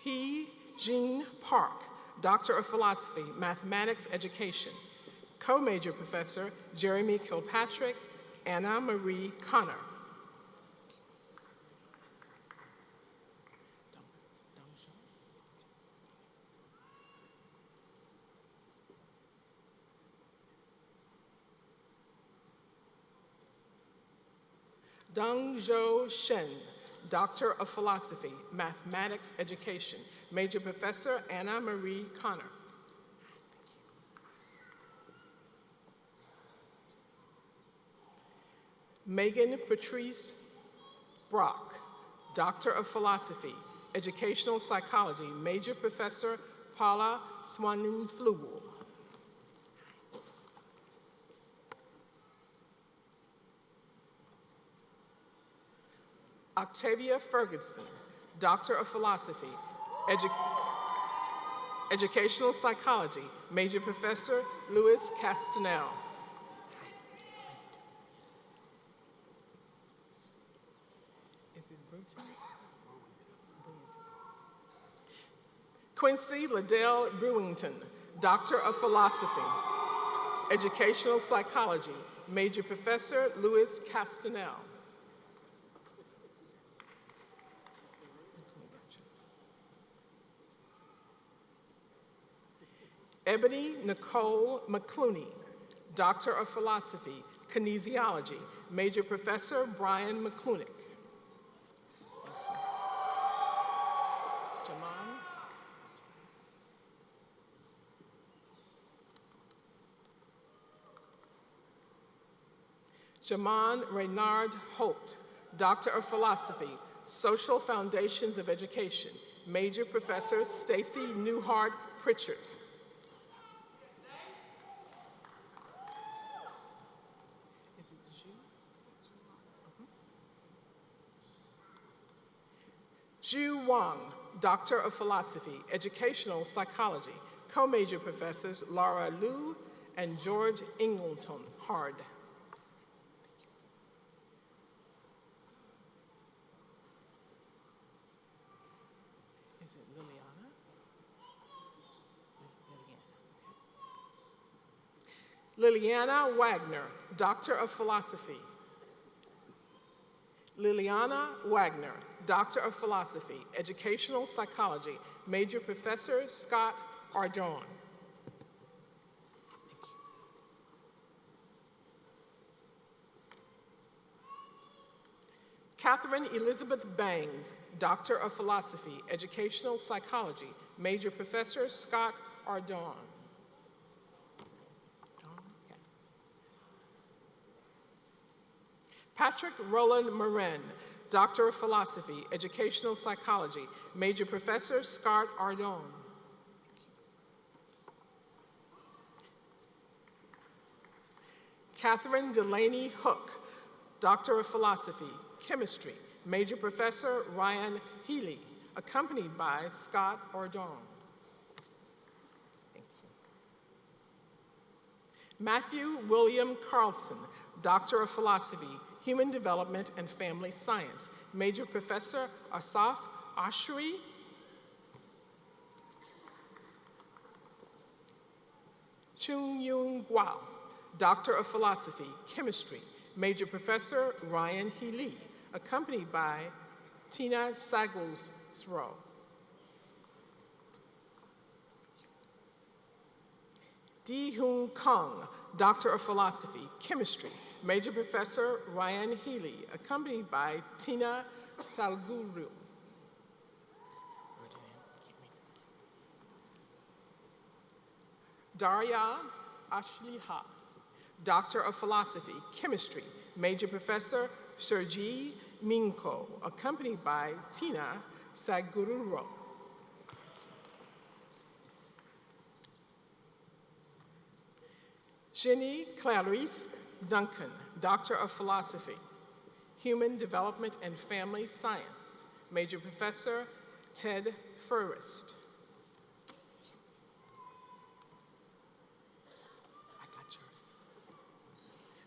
Hee Jin Park, Doctor of Philosophy, Mathematics Education, Co-Major Professor Jeremy Kilpatrick, Anna Marie Connor. Dongzhou Shen, Doctor of Philosophy, Mathematics Education, Major Professor Anna Marie Connor. Megan Patrice Brock, Doctor of Philosophy, Educational Psychology, Major Professor Paula Swanin-Flugel. Octavia Ferguson, Doctor of Philosophy, Educational Psychology, Major Professor Louis Castanel. Is it Bruton? Quincy Liddell Brewington, Doctor of Philosophy, Educational Psychology, Major Professor Louis Castanel. Ebony Nicole McClooney, Doctor of Philosophy, Kinesiology, Major Professor Brian McClunick. Jaman Reynard Holt, Doctor of Philosophy, Social Foundations of Education, Major Professor Stacy Newhart Pritchard. Zhu Wang, Doctor of Philosophy, Educational Psychology, Co-Major Professors Laura Liu and George Ingleton Hard. Is it Liliana? Liliana Wagner, Doctor of Philosophy. Liliana Wagner, Doctor of Philosophy, Educational Psychology, Major Professor Scott Ardon. Catherine Elizabeth Bangs, Doctor of Philosophy, Educational Psychology, Major Professor Scott Ardon. Patrick Roland Morin, Doctor of Philosophy, Educational Psychology, Major Professor Scott Ardon. Catherine Delaney Hook, Doctor of Philosophy, Chemistry, Major Professor Ryan Healy, accompanied by Scott Ardon. Thank you. Matthew William Carlson, Doctor of Philosophy, Human Development and Family Science, Major Professor Asaf Ashri. Chung Yung Guo, Doctor of Philosophy, Chemistry, Major Professor Ryan Healy, accompanied by Tina Sagos-Sro. Di-Hoon Kong, Doctor of Philosophy, Chemistry, Major Professor Ryan Healy, accompanied by Tina Salguru. Darya Ashliha, Doctor of Philosophy, Chemistry, Major Professor Sergei Minko, accompanied by Tina Sagururo. Jenny Clarice Duncan, Doctor of Philosophy, Human Development and Family Science, Major Professor Ted Furrest.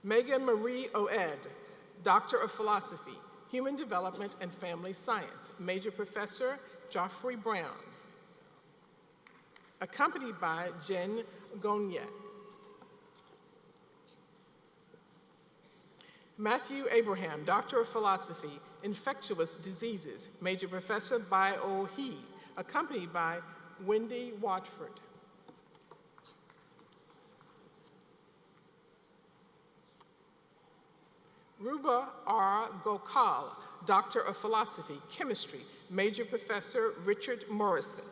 Megan Marie Oed, Doctor of Philosophy, Human Development and Family Science, Major Professor Geoffrey Brown, accompanied by Jen Gonye. Matthew Abraham, Doctor of Philosophy, Infectious Diseases, Major Professor Bai-O He, accompanied by Wendy Watford. Ruba R. Gokal, Doctor of Philosophy, Chemistry, Major Professor Richard Morrison.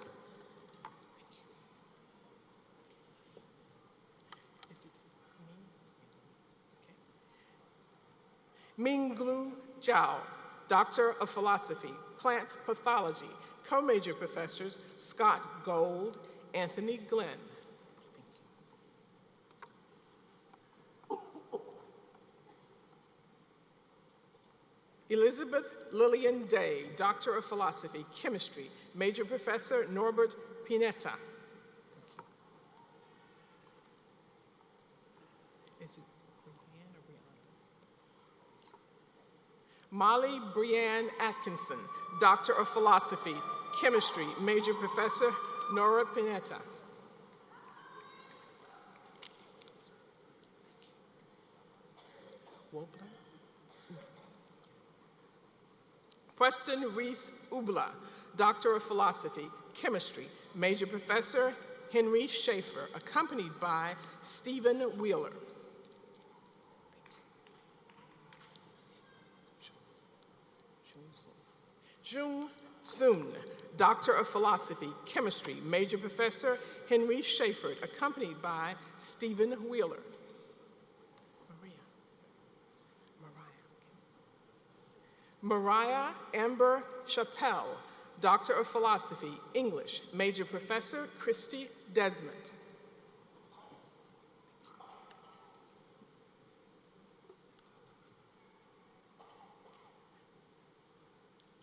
Minglu Zhao, Doctor of Philosophy, Plant Pathology, Co-Major Professors Scott Gold, Anthony Glenn. Elizabeth Lillian Day, Doctor of Philosophy, Chemistry, Major Professor Norbert Pineta. Is it Brianne or Brianna? Molly Brianne Atkinson, Doctor of Philosophy, Chemistry, Major Professor Nora Pineta. Wobler? Preston Reese Ubla, Doctor of Philosophy, Chemistry, Major Professor Henry Schaefer, accompanied by Stephen Wheeler. Jung Soon, Doctor of Philosophy, Chemistry, Major Professor Henry Schaefer, accompanied by Stephen Wheeler. Mariah Amber Chappelle, Doctor of Philosophy, English, Major Professor Christy Desmond.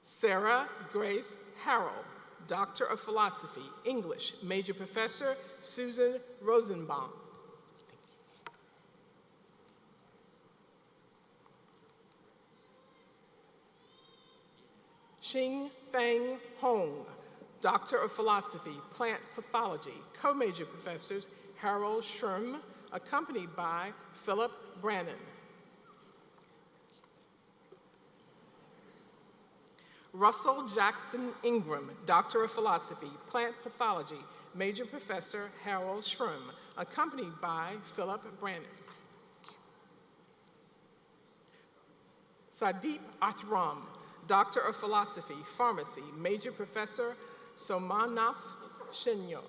Sarah Grace Harrell, Doctor of Philosophy, English, Major Professor Susan Rosenbaum. Xing Feng Hong, Doctor of Philosophy, Plant Pathology, Co-Major Professors Harold Schirm, accompanied by Philip Brannon. Russell Jackson Ingram, Doctor of Philosophy, Plant Pathology, Major Professor Harold Schirm, accompanied by Philip Brannon. Sadeep Athram, Doctor of Philosophy, Pharmacy, Major Professor Somanath Shenyo.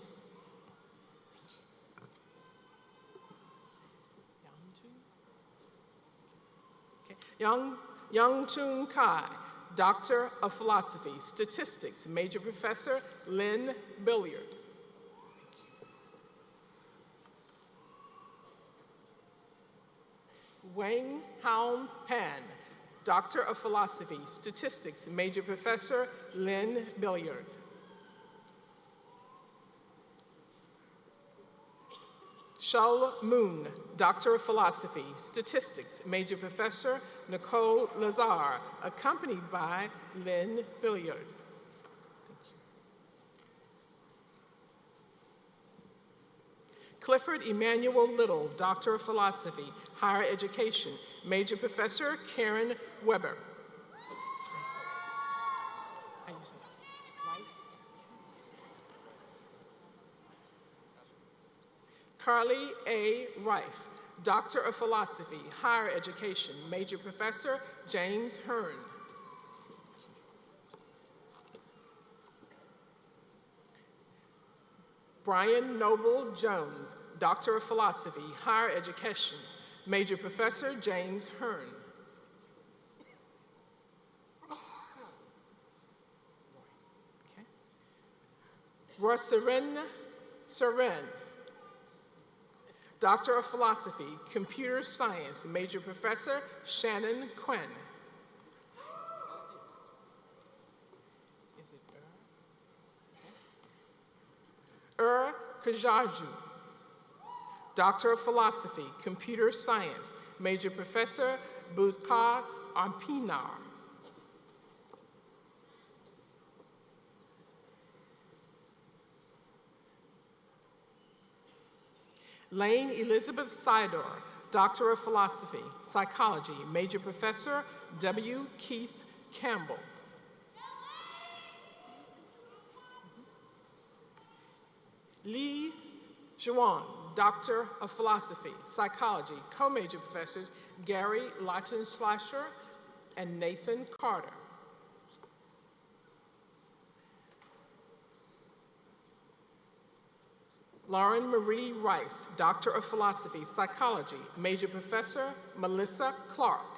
Young-Toon Kai, Doctor of Philosophy, Statistics, Major Professor Lynn Billiard. Wang Haun Pan, Doctor of Philosophy, Statistics, Major Professor Lynn Billiard. Shul Moon, Doctor of Philosophy, Statistics, Major Professor Nicole Lazar, accompanied by Lynn Billiard. Clifford Emmanuel Little, Doctor of Philosophy, Higher Education, Major Professor Karen Weber. Carly A. Rife, Doctor of Philosophy, Higher Education, Major Professor James Hearn. Brian Noble Jones, Doctor of Philosophy, Higher Education, Major Professor James Hearn. Rosarin Soren, Doctor of Philosophy, Computer Science, Major Professor Shannon Quinn. Kajaju, Doctor of Philosophy, Computer Science, Major Professor Budka Ampinar. Lane Elizabeth Sidor, Doctor of Philosophy, Psychology, Major Professor W. Keith Campbell. Lee Juan, Doctor of Philosophy, Psychology, co-major professors Gary Lautenschlasher and Nathan Carter. Lauren Marie Rice, Doctor of Philosophy, Psychology, Major Professor Melissa Clark.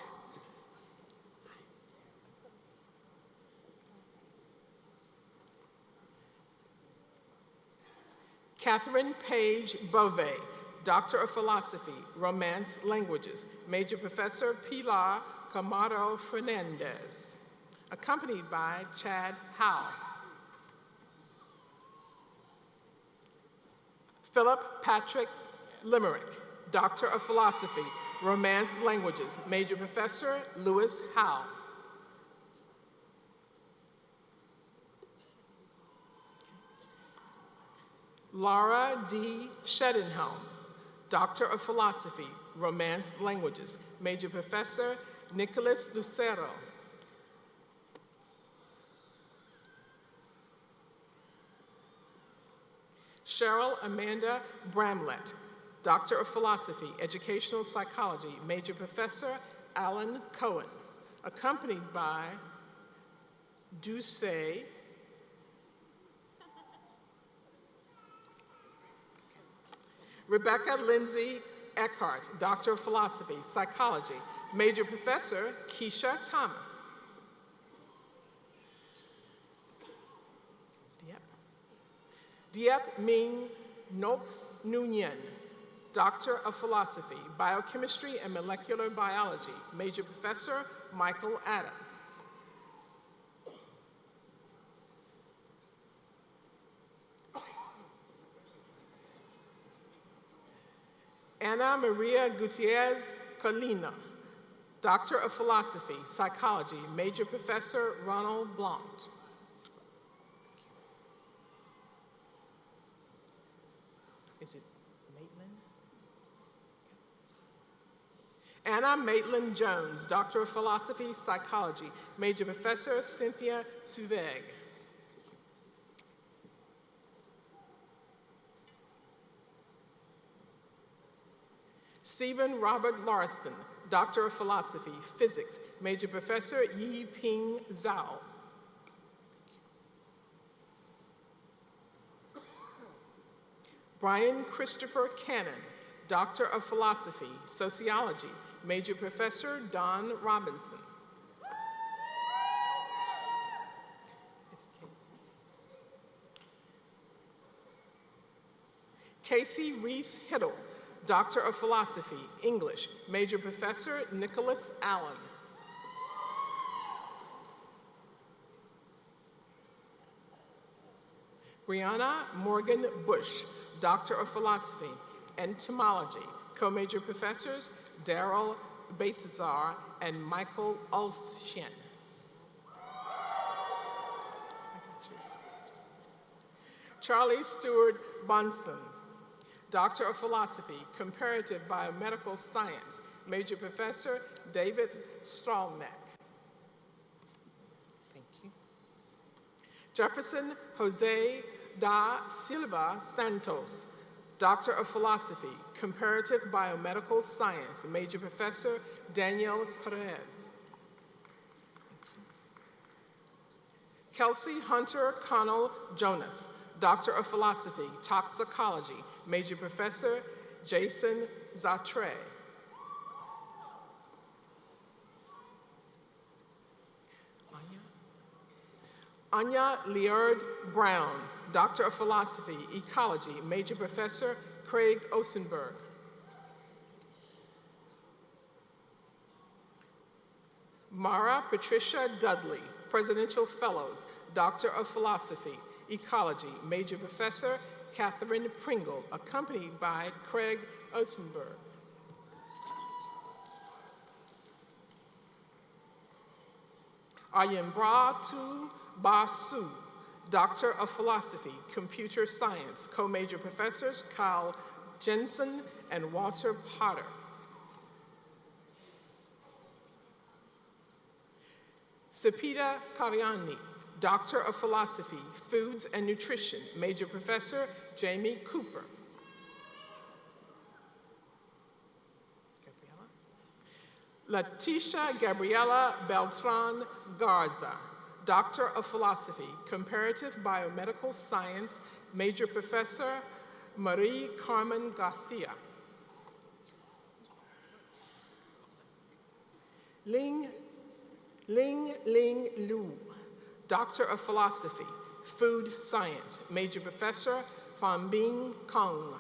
Catherine Page Bove, Doctor of Philosophy, Romance Languages, Major Professor Pilar Camaro Fernandez, accompanied by Chad Howe. Philip Patrick Limerick, Doctor of Philosophy, Romance Languages, Major Professor Lewis Howe. Laura D. Shedenhelm, Doctor of Philosophy, Romance Languages, Major Professor Nicholas Lucero. Cheryl Amanda Bramlett, Doctor of Philosophy, Educational Psychology, Major Professor Alan Cohen, accompanied by Ducey Rebecca Lindsay Eckhart, Doctor of Philosophy, Psychology, Major Professor Keisha Thomas. Diep Minh Ngoc Nguyen, Doctor of Philosophy, Biochemistry and Molecular Biology, Major Professor Michael Adams. Ana Maria Gutierrez Colina, Doctor of Philosophy, Psychology, Major Professor Ronald Blount. Is it Maitland? Anna Maitland Jones, Doctor of Philosophy, Psychology, Major Professor Cynthia Suveg. Stephen Robert Larson, Doctor of Philosophy, Physics, Major Professor Yi Ping Zhao. Brian Christopher Cannon, Doctor of Philosophy, Sociology, Major Professor Don Robinson. Casey Reese Hiddle, Doctor of Philosophy, English, Major Professor Nicholas Allen. Brianna Morgan Bush, Doctor of Philosophy, Entomology, Co-Major Professors Daryl Batesar and Michael Ulshin. Charlie Stewart Bonson, Doctor of Philosophy, Comparative Biomedical Science, Major Professor David Stralneck. Thank you. Jefferson Jose da Silva Santos, Doctor of Philosophy, Comparative Biomedical Science, Major Professor Daniel Perez. Kelsey Hunter Connell Jonas, Doctor of Philosophy, Toxicology, Major Professor Jason Zatre. Anya Leard Brown, Doctor of Philosophy, Ecology, Major Professor Craig Osenberg. Mara Patricia Dudley, Presidential Fellows, Doctor of Philosophy, Ecology, Major Professor Catherine Pringle, accompanied by Craig Osenberg. Ayembratu Basu, Doctor of Philosophy, Computer Science, co-major professors Kyle Jensen and Walter Potter. Sapita Kaviani, Doctor of Philosophy, Foods and Nutrition, Major Professor Jamie Cooper. Leticia Gabriela Beltran Garza, Doctor of Philosophy, Comparative Biomedical Science, Major Professor Marie Carmen Garcia. Ling Lu, Doctor of Philosophy, Food Science, Major Professor Fan Bing Kong.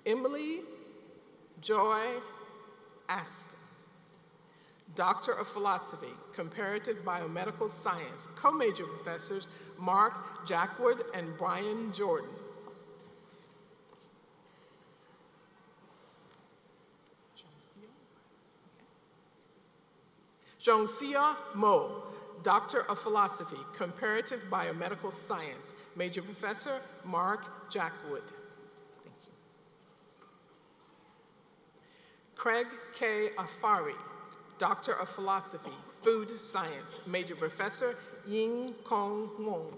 Emily Joy Aston, Doctor of Philosophy, Comparative Biomedical Science, co-major professors Mark Jackwood and Brian Jordan. Jongsia Mo, Doctor of Philosophy, Comparative Biomedical Science, Major Professor Mark Jackwood. Thank you. Craig K. Afari, Doctor of Philosophy, Food Science, Major Professor Ying Kong Wong.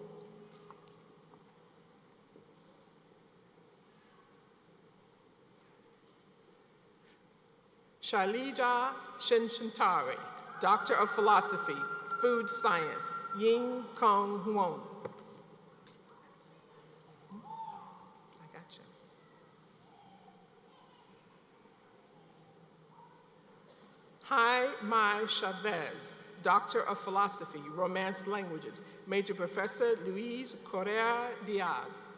Shalija Shenshantari, Doctor of Philosophy, Food Science, Ying Kong Wong. I got you. Hai Mai Chavez, Doctor of Philosophy, Romance Languages, Major Professor Luis Correa Diaz.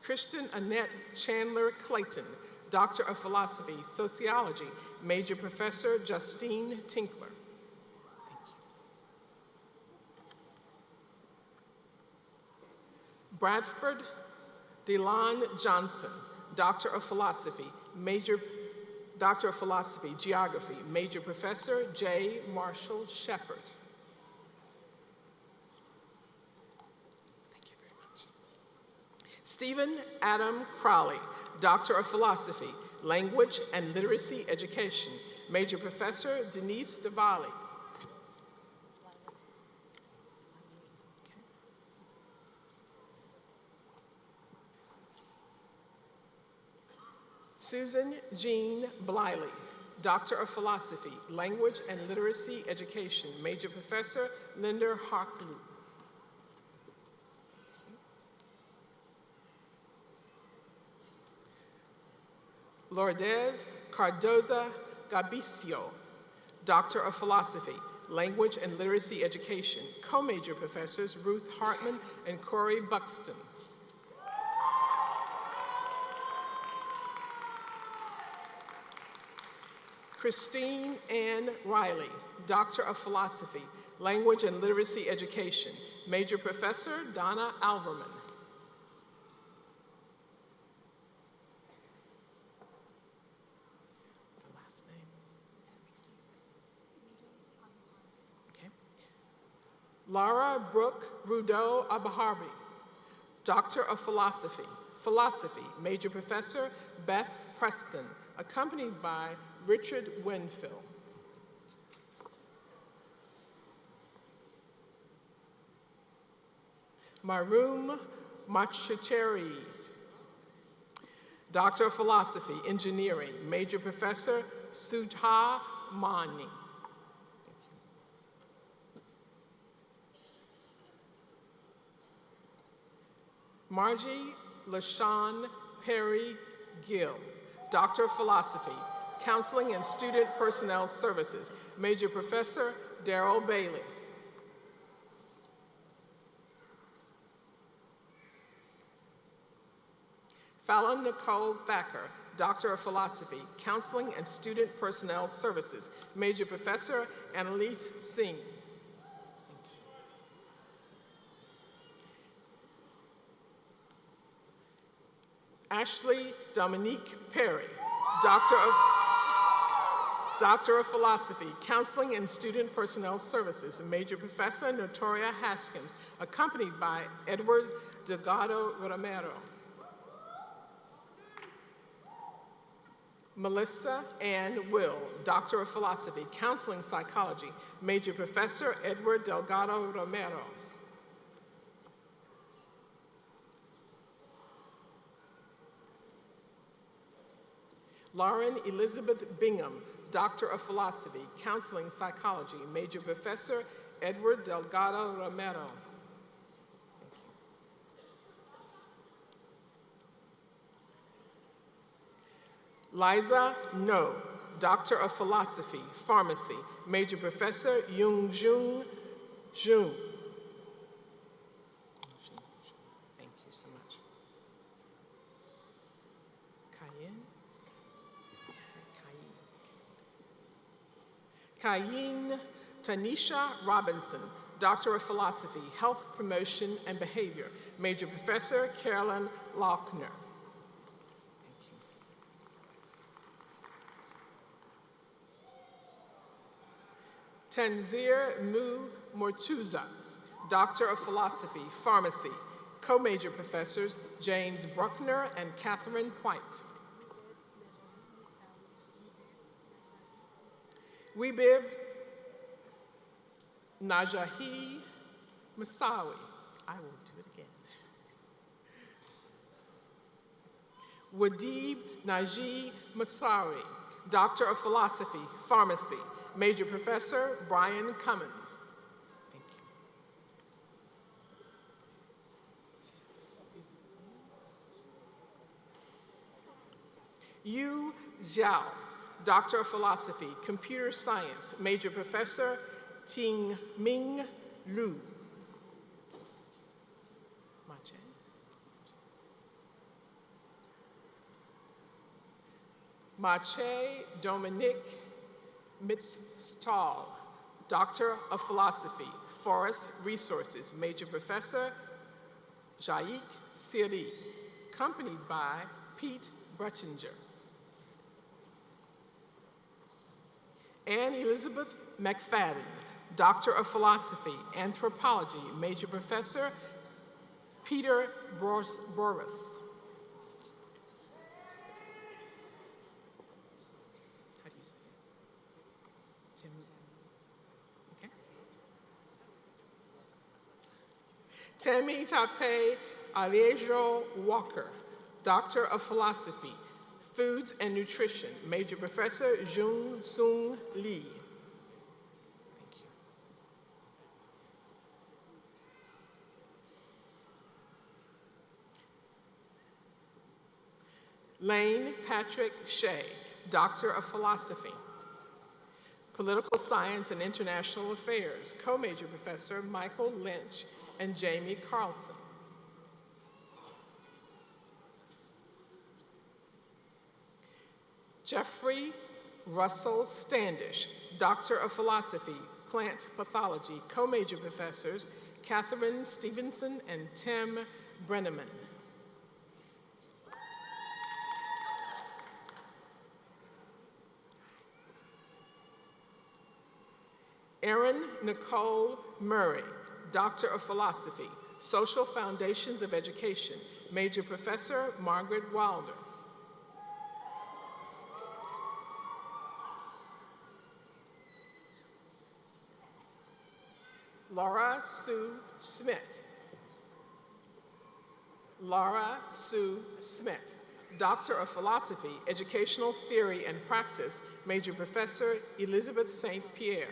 Kristen Annette Chandler Clayton, Doctor of Philosophy, Sociology, Major Professor Justine Tinkler. Thank you. Bradford DeLon Johnson, Doctor of Philosophy, Geography, Major Professor J. Marshall Shepard. Stephen Adam Crowley, Doctor of Philosophy, Language and Literacy Education, Major Professor Denise Diwali. Susan Jean Bliley, Doctor of Philosophy, Language and Literacy Education, Major Professor Linda Harkley. Lourdes Cardoza Gabicio, Doctor of Philosophy, Language and Literacy Education, co-major professors Ruth Hartman and Corey Buxton. Christine Ann Riley, Doctor of Philosophy, Language and Literacy Education, Major Professor Donna Alverman. Laura Brooke Rudeau Abaharbi, Doctor of Philosophy, Major Professor Beth Preston, accompanied by Richard Winfield. Maroom Machacheri, Doctor of Philosophy, Engineering, Major Professor Sudha Mani. Margie LaShawn Perry Gill, Doctor of Philosophy, Counseling and Student Personnel Services, Major Professor Darrell Bailey. Fallon Nicole Thacker, Doctor of Philosophy, Counseling and Student Personnel Services, Major Professor Annalise Singh. Ashley Dominique Perry, Doctor of Philosophy, Counseling and Student Personnel Services, Major Professor Notoria Haskins, accompanied by Edward Delgado Romero. Melissa Ann Will, Doctor of Philosophy, Counseling Psychology, Major Professor Edward Delgado Romero. Lauren Elizabeth Bingham, Doctor of Philosophy, Counseling Psychology, Major Professor Edward Delgado Romero. Liza No, Doctor of Philosophy, Pharmacy, Major Professor Yung Jung Jun. Thank you so much. Cayenne Tanisha Robinson, Doctor of Philosophy, Health Promotion and Behavior, Major Professor Carolyn Lochner. Tanzir Mu Mortuza, Doctor of Philosophy, Pharmacy, Co-Major Professors James Bruckner and Catherine White. Webib Najahi Masawi. I will do it again. Wadib Naji Masawi, Doctor of Philosophy, Pharmacy, Major Professor Brian Cummins. Thank you. Yu Zhao, Doctor of Philosophy, Computer Science, Major Professor Ting Ming Lu. Mache Dominique Mittal, Doctor of Philosophy, Forest Resources, Major Professor Jaik Siri, accompanied by Pete Brettinger. Anne Elizabeth McFadden, Doctor of Philosophy, Anthropology, Major Professor Peter Boris. Temi Tape Alejo Walker, Doctor of Philosophy, Foods and Nutrition, Major Professor Jung Sung Lee. Thank you. Lane Patrick Shea, Doctor of Philosophy, Political Science and International Affairs, Co-Major Professor Michael Lynch and Jamie Carlson. Jeffrey Russell Standish, Doctor of Philosophy, Plant Pathology, Co-Major Professors Catherine Stevenson and Tim Brenneman. Erin Nicole Murray, Doctor of Philosophy, Social Foundations of Education, Major Professor Margaret Wilder. Laura Sue Smith. Laura Sue Smith, Doctor of Philosophy, Educational Theory and Practice, Major Professor Elizabeth St. Pierre.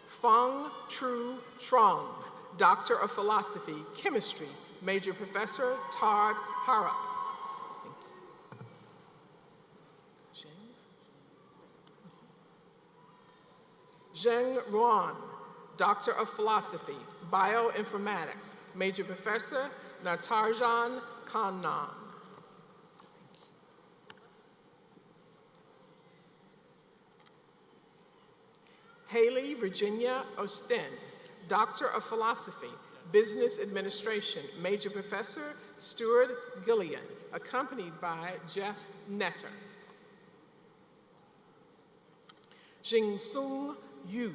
Fong Tru Trong, Doctor of Philosophy, Chemistry, Major Professor Tard Harap. Zheng Ruan, Doctor of Philosophy, Bioinformatics, Major Professor Natarjan Kannan. Haley Virginia Osten, Doctor of Philosophy, Business Administration, Major Professor Stuart Gillian, accompanied by Jeff Netter. Jingsung Yu,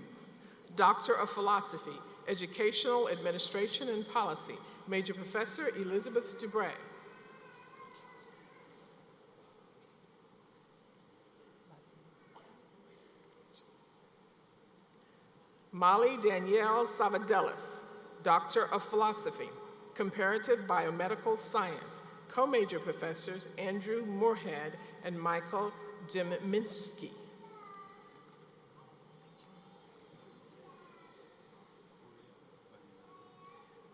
Doctor of Philosophy, Educational Administration and Policy, Major Professor Elizabeth Dubray. Molly Danielle Savadelis, Doctor of Philosophy, Comparative Biomedical Science, co-major professors Andrew Moorhead and Michael Deminsky.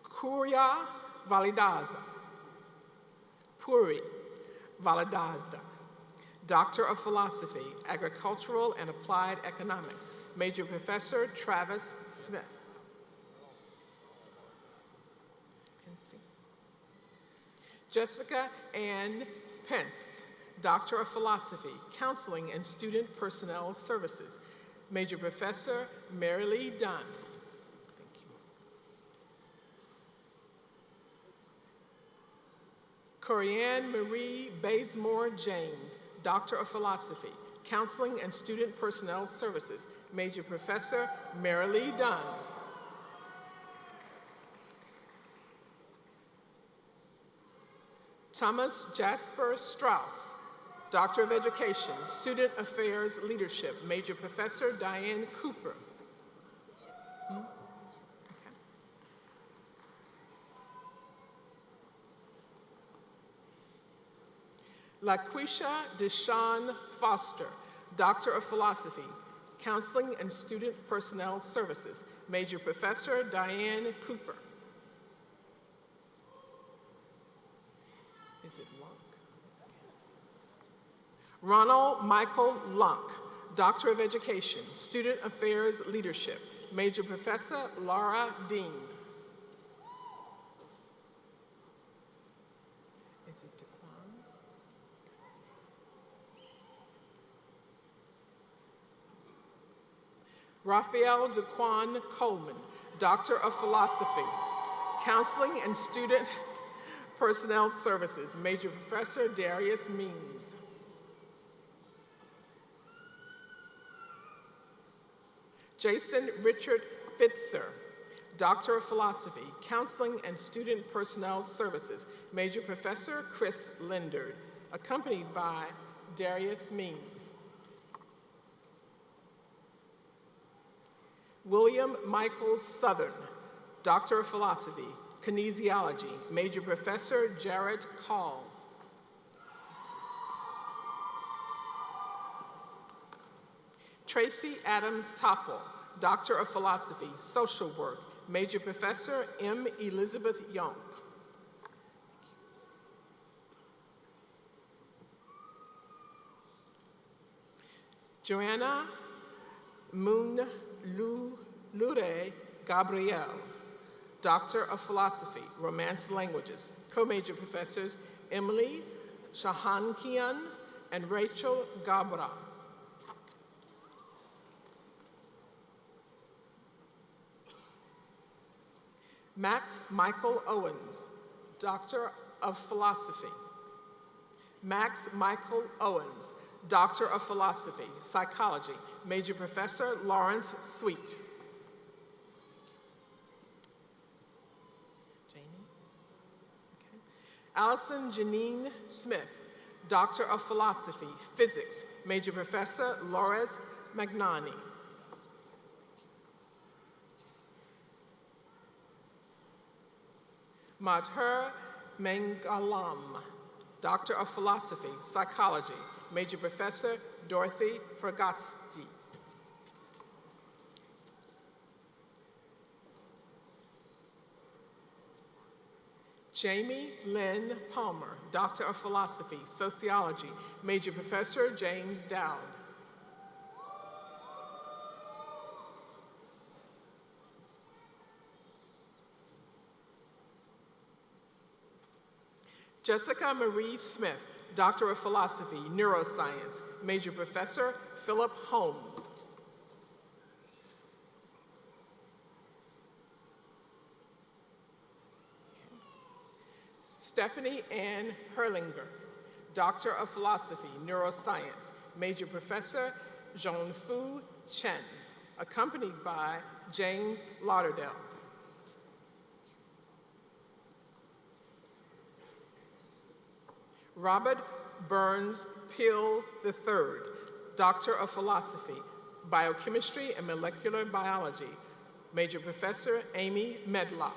Kuria Validaza, Puri Validazda, Doctor of Philosophy, Agricultural and Applied Economics, Major Professor Travis Smith. Jessica Ann Pence, Doctor of Philosophy, Counseling and Student Personnel Services, Major Professor Mary Lee Dunn. Corianne Marie Bazemore James, Doctor of Philosophy, Counseling and Student Personnel Services, Major Professor Mary Lee Dunn. Thomas Jasper Strauss, Doctor of Education, Student Affairs Leadership, Major Professor Diane Cooper. LaQuisha Deshawn Foster, Doctor of Philosophy, Counseling and Student Personnel Services, Major Professor Diane Cooper. Is it Lunk? Ronald Michael Lunk, Doctor of Education, Student Affairs Leadership, Major Professor Laura Dean. Is it Daquan? Raphael Daquan Coleman, Doctor of Philosophy, Counseling and Student Personnel Services, Major Professor Darius Means. Jason Richard Fitzer, Doctor of Philosophy, Counseling and Student Personnel Services, Major Professor Chris Lindard, accompanied by Darius Means. William Michael Southern, Doctor of Philosophy, Kinesiology, Major Professor Jared Call. Tracy Adams Topple, Doctor of Philosophy, Social Work, Major Professor M. Elizabeth Yonk. Joanna Moon Lure Gabrielle, Doctor of Philosophy, Romance Languages, co-major professors Emily Shahankian and Rachel Gabra. Max Michael Owens, Doctor of Philosophy. Max Michael Owens, Doctor of Philosophy, Psychology, Major Professor Lawrence Sweet. Allison Janine Smith, Doctor of Philosophy, Physics, Major Professor Loris Magnani. Madhur Mangalam, Doctor of Philosophy, Psychology, Major Professor Dorothy Fragatsky. Jamie Lynn Palmer, Doctor of Philosophy, Sociology, Major Professor James Dowd. Jessica Marie Smith, Doctor of Philosophy, Neuroscience, Major Professor Philip Holmes. Stephanie Ann Herlinger, Doctor of Philosophy, Neuroscience, Major Professor Jean-Fu Chen, accompanied by James Lauderdale. Robert Burns Pill III, Doctor of Philosophy, Biochemistry and Molecular Biology, Major Professor Amy Medlock.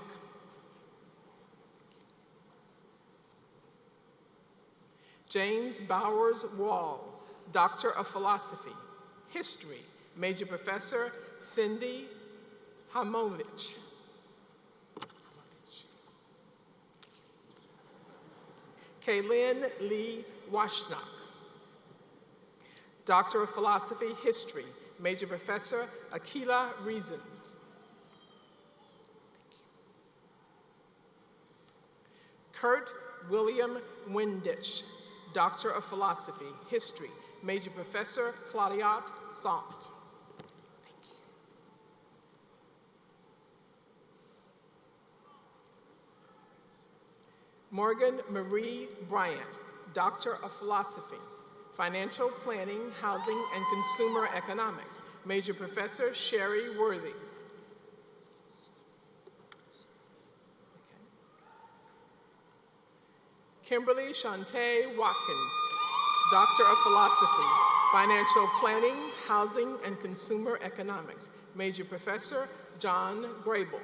James Bowers Wall, Doctor of Philosophy, History, Major Professor Cindy Hamovich. Kaylin Lee Washnock, Doctor of Philosophy, History, Major Professor Akila Reason. Kurt William Windich, Doctor of Philosophy, History, Major Professor Claudiat Sant. Morgan Marie Bryant, Doctor of Philosophy, Financial Planning, Housing, and Consumer Economics, Major Professor Sherry Worthy. Kimberly Shantae Watkins, Doctor of Philosophy, Financial Planning, Housing, and Consumer Economics, Major Professor John Grable.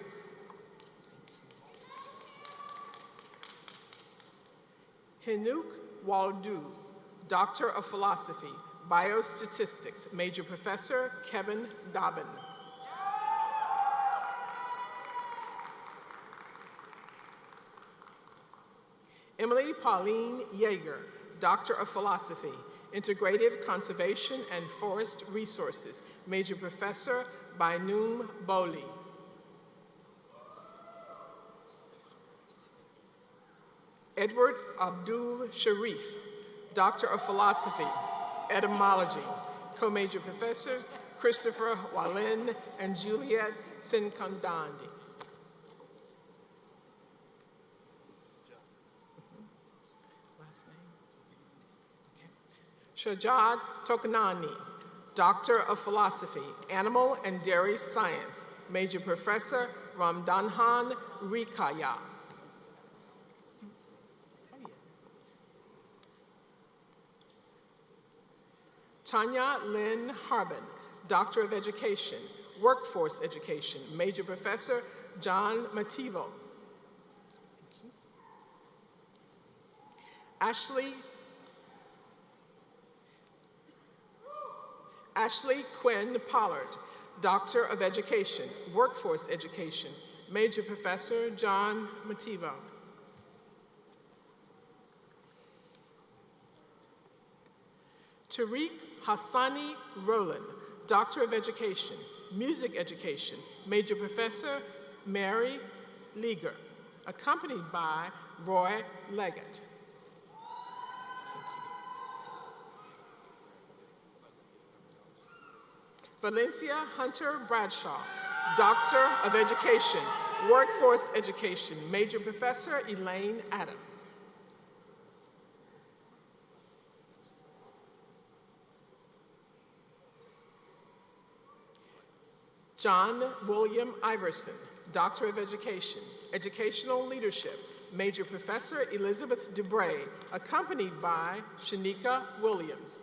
Hinook Waldu, Doctor of Philosophy, Biostatistics, Major Professor Kevin Dobbin. Emily Pauline Yeager, Doctor of Philosophy, Integrative Conservation and Forest Resources, Major Professor Bainoum Boli. Edward Abdul Sharif, Doctor of Philosophy, Etymology, Co-Major Professors Christopher Wallin and Juliet Sinkandandi. Last name? Okay. Shajad Toknani, Doctor of Philosophy, Animal and Dairy Science, Major Professor Ramdanhan Rikaya. Tanya Lynn Harbin, Doctor of Education, Workforce Education, Major Professor John Mativo. Ashley Quinn Pollard, Doctor of Education, Workforce Education, Major Professor John Mativo. Tariq Hassani Rowland, Doctor of Education, Music Education, Major Professor Mary Leager, accompanied by Roy Leggett. Valencia Hunter Bradshaw, Doctor of Education, Workforce Education, Major Professor Elaine Adams. John William Iverson, Doctor of Education, Educational Leadership, Major Professor Elizabeth Dubray, accompanied by Shanika Williams.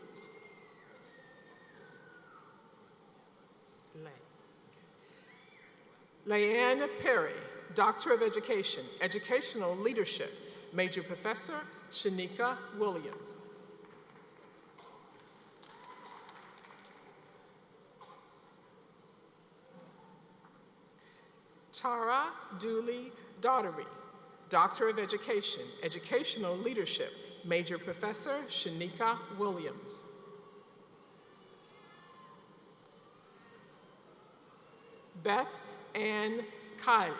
Leanne Perry, Doctor of Education, Educational Leadership, Major Professor Shanika Williams. Tara Dooley Daughtery, Doctor of Education, Educational Leadership, Major Professor Shanika Williams. Beth Ann Kiley,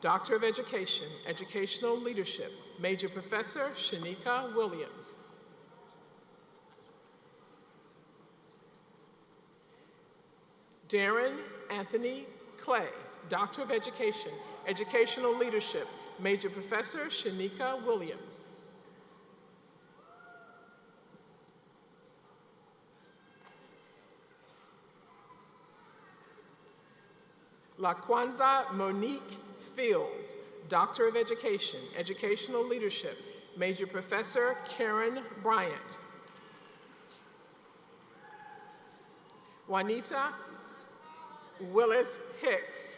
Doctor of Education, Educational Leadership, Major Professor Shanika Williams. Darren Anthony Clay, Doctor of Education, Educational Leadership, Major Professor Shanika Williams. LaQuanza Monique Fields, Doctor of Education, Educational Leadership, Major Professor Karen Bryant. Juanita Willis Hicks,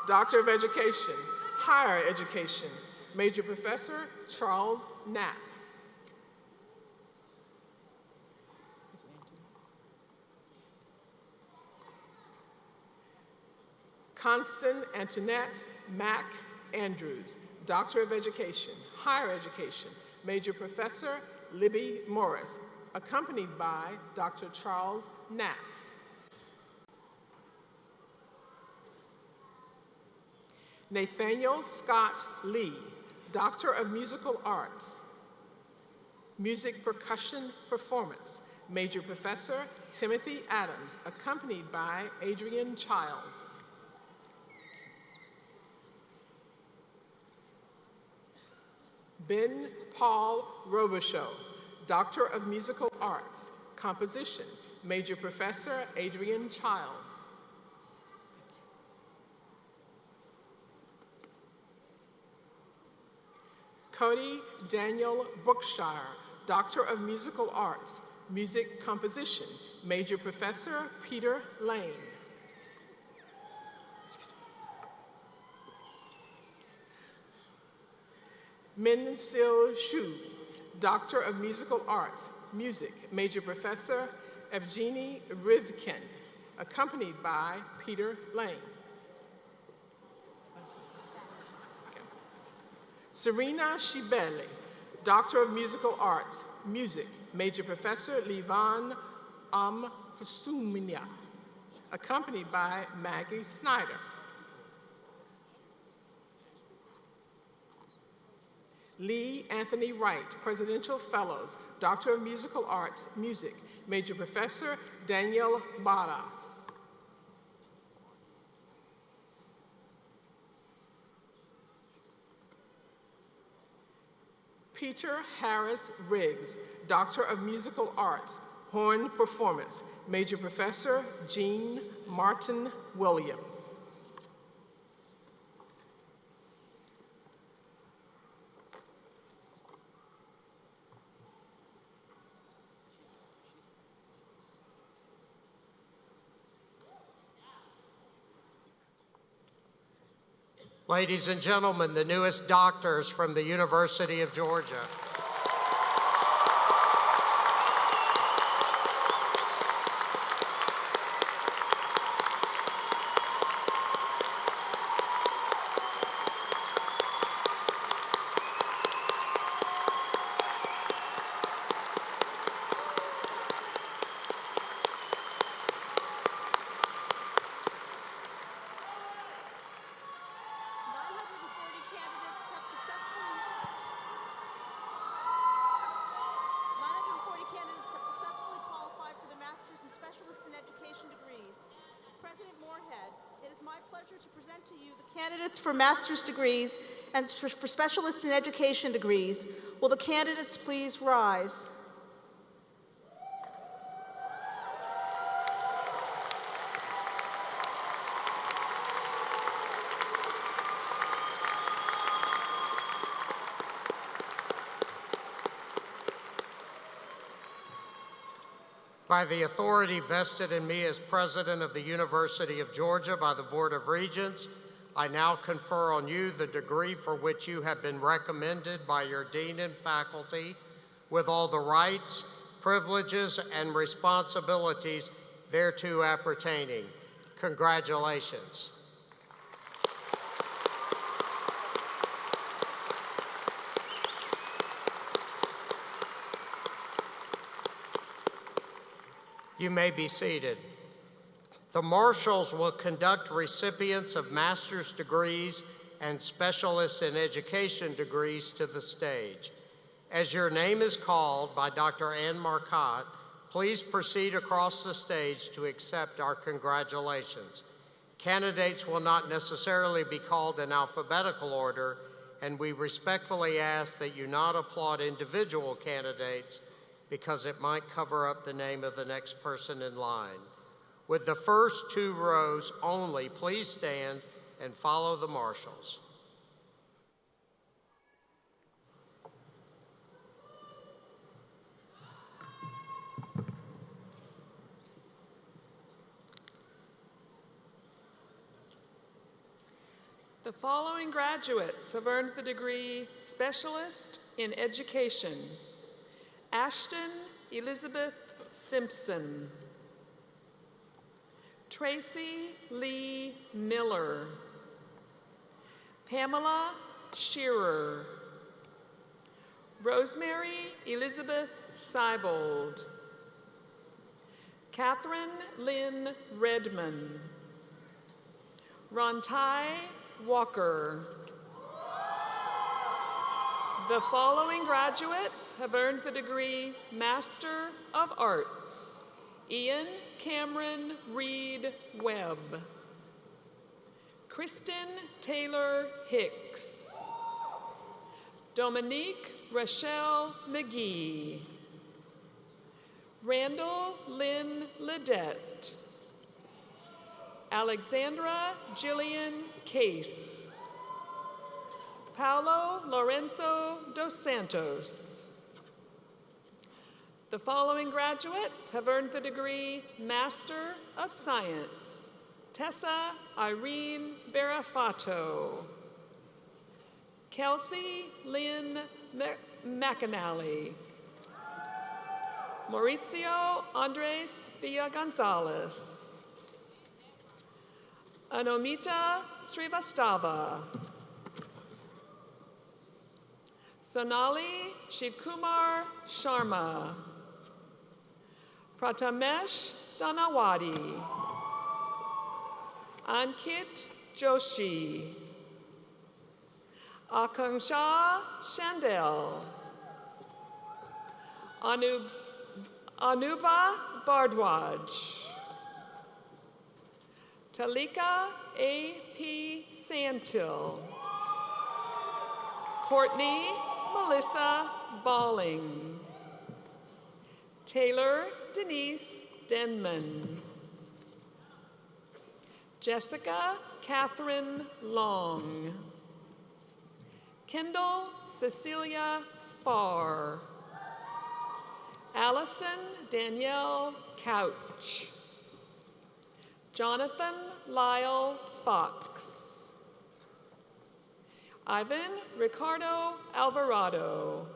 Doctor of Education, Higher Education, Major Professor Charles Knapp. Constance Antoinette Mack Andrews, Doctor of Education, Higher Education, Major Professor Libby Morris, accompanied by Dr. Charles Knapp. Nathaniel Scott Lee, Doctor of Musical Arts, Music Percussion Performance, Major Professor Timothy Adams, accompanied by Adrian Childs. Ben Paul Robichaud, Doctor of Musical Arts, Composition, Major Professor Adrian Childs. Cody Daniel Brookshire, Doctor of Musical Arts, Music Composition, Major Professor Peter Lane. Min Sil Shu, Doctor of Musical Arts, Music, Major Professor Evgeny Rivkin, accompanied by Peter Lane. Serena Shibeli, Doctor of Musical Arts, Music, Major Professor Livan Amhasumia, accompanied by Maggie Snyder. Lee Anthony Wright, Presidential Fellows, Doctor of Musical Arts, Music, Major Professor Daniel Bada. Peter Harris Riggs, Doctor of Musical Arts, Horn Performance, Major Professor Jean Martin Williams. Ladies and gentlemen, the newest doctors from the University of Georgia. For master's degrees and for specialists in education degrees. Will the candidates please rise? By the authority vested in me as President of the University of Georgia by the Board of Regents, I now confer on you the degree for which you have been recommended by your dean and faculty with all the rights, privileges, and responsibilities thereto appertaining. Congratulations. You may be seated. The marshals will conduct recipients of master's degrees and specialists in education degrees to the stage. As your name is called by Dr. Ann Marcotte, please proceed across the stage to accept our congratulations. Candidates will not necessarily be called in alphabetical order, and we respectfully ask that you not applaud individual candidates because it might cover up the name of the next person in line. With the first two rows only, please stand and follow the marshals. The following graduates have earned the degree Specialist in Education: Ashton Elizabeth Simpson, Tracy Lee Miller, Pamela Shearer, Rosemary Elizabeth Seibold, Catherine Lynn Redman, Rontai Walker. The following graduates have earned the degree Master of Arts: Ian Cameron Reed Webb, Kristen Taylor Hicks, Dominique Rochelle McGee, Randall Lynn Ledette, Alexandra Jillian Case, Paulo Lorenzo dos Santos. The following graduates have earned the degree Master of Science: Tessa Irene Barafato, Kelsey Lynn McAnally, Mauricio Andres Villa Gonzalez, Anomita Srivastava, Sonali Shivkumar Sharma, Pratamesh Danawadi, Ankit Joshi, Akanksha Chandel, Anuba Bardwaj, Talika A.P. Santil, Courtney Melissa Balling, Taylor Denise Denman, Jessica Catherine Long, Kendall Cecilia Farr, Allison Danielle Couch, Jonathan Lyle Fox, Ivan Ricardo Alvarado,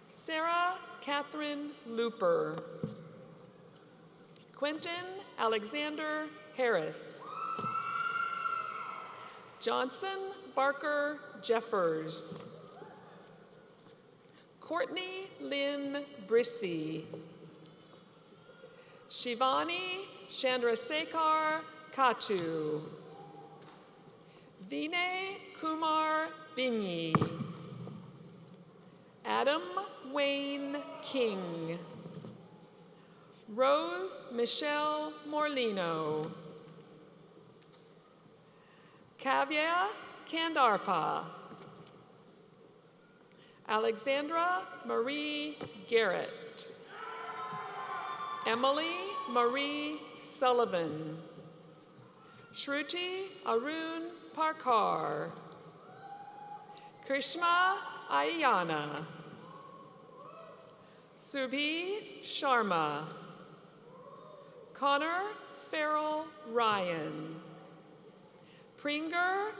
Sarah Catherine Looper, Quentin Alexander Harris, Johnson Barker Jeffers, Courtney Lynn Brissy, Shivani Chandrasekhar Katu, Vinay Kumar Bingi, Adam Wayne King, Rose Michelle Morlino, Kavya Kandarpa, Alexandra Marie Garrett, Emily Marie Sullivan, Shruti Arun Parkar, Krishma Ayana, Subhi Sharma. Connor Farrell Ryan. Pringer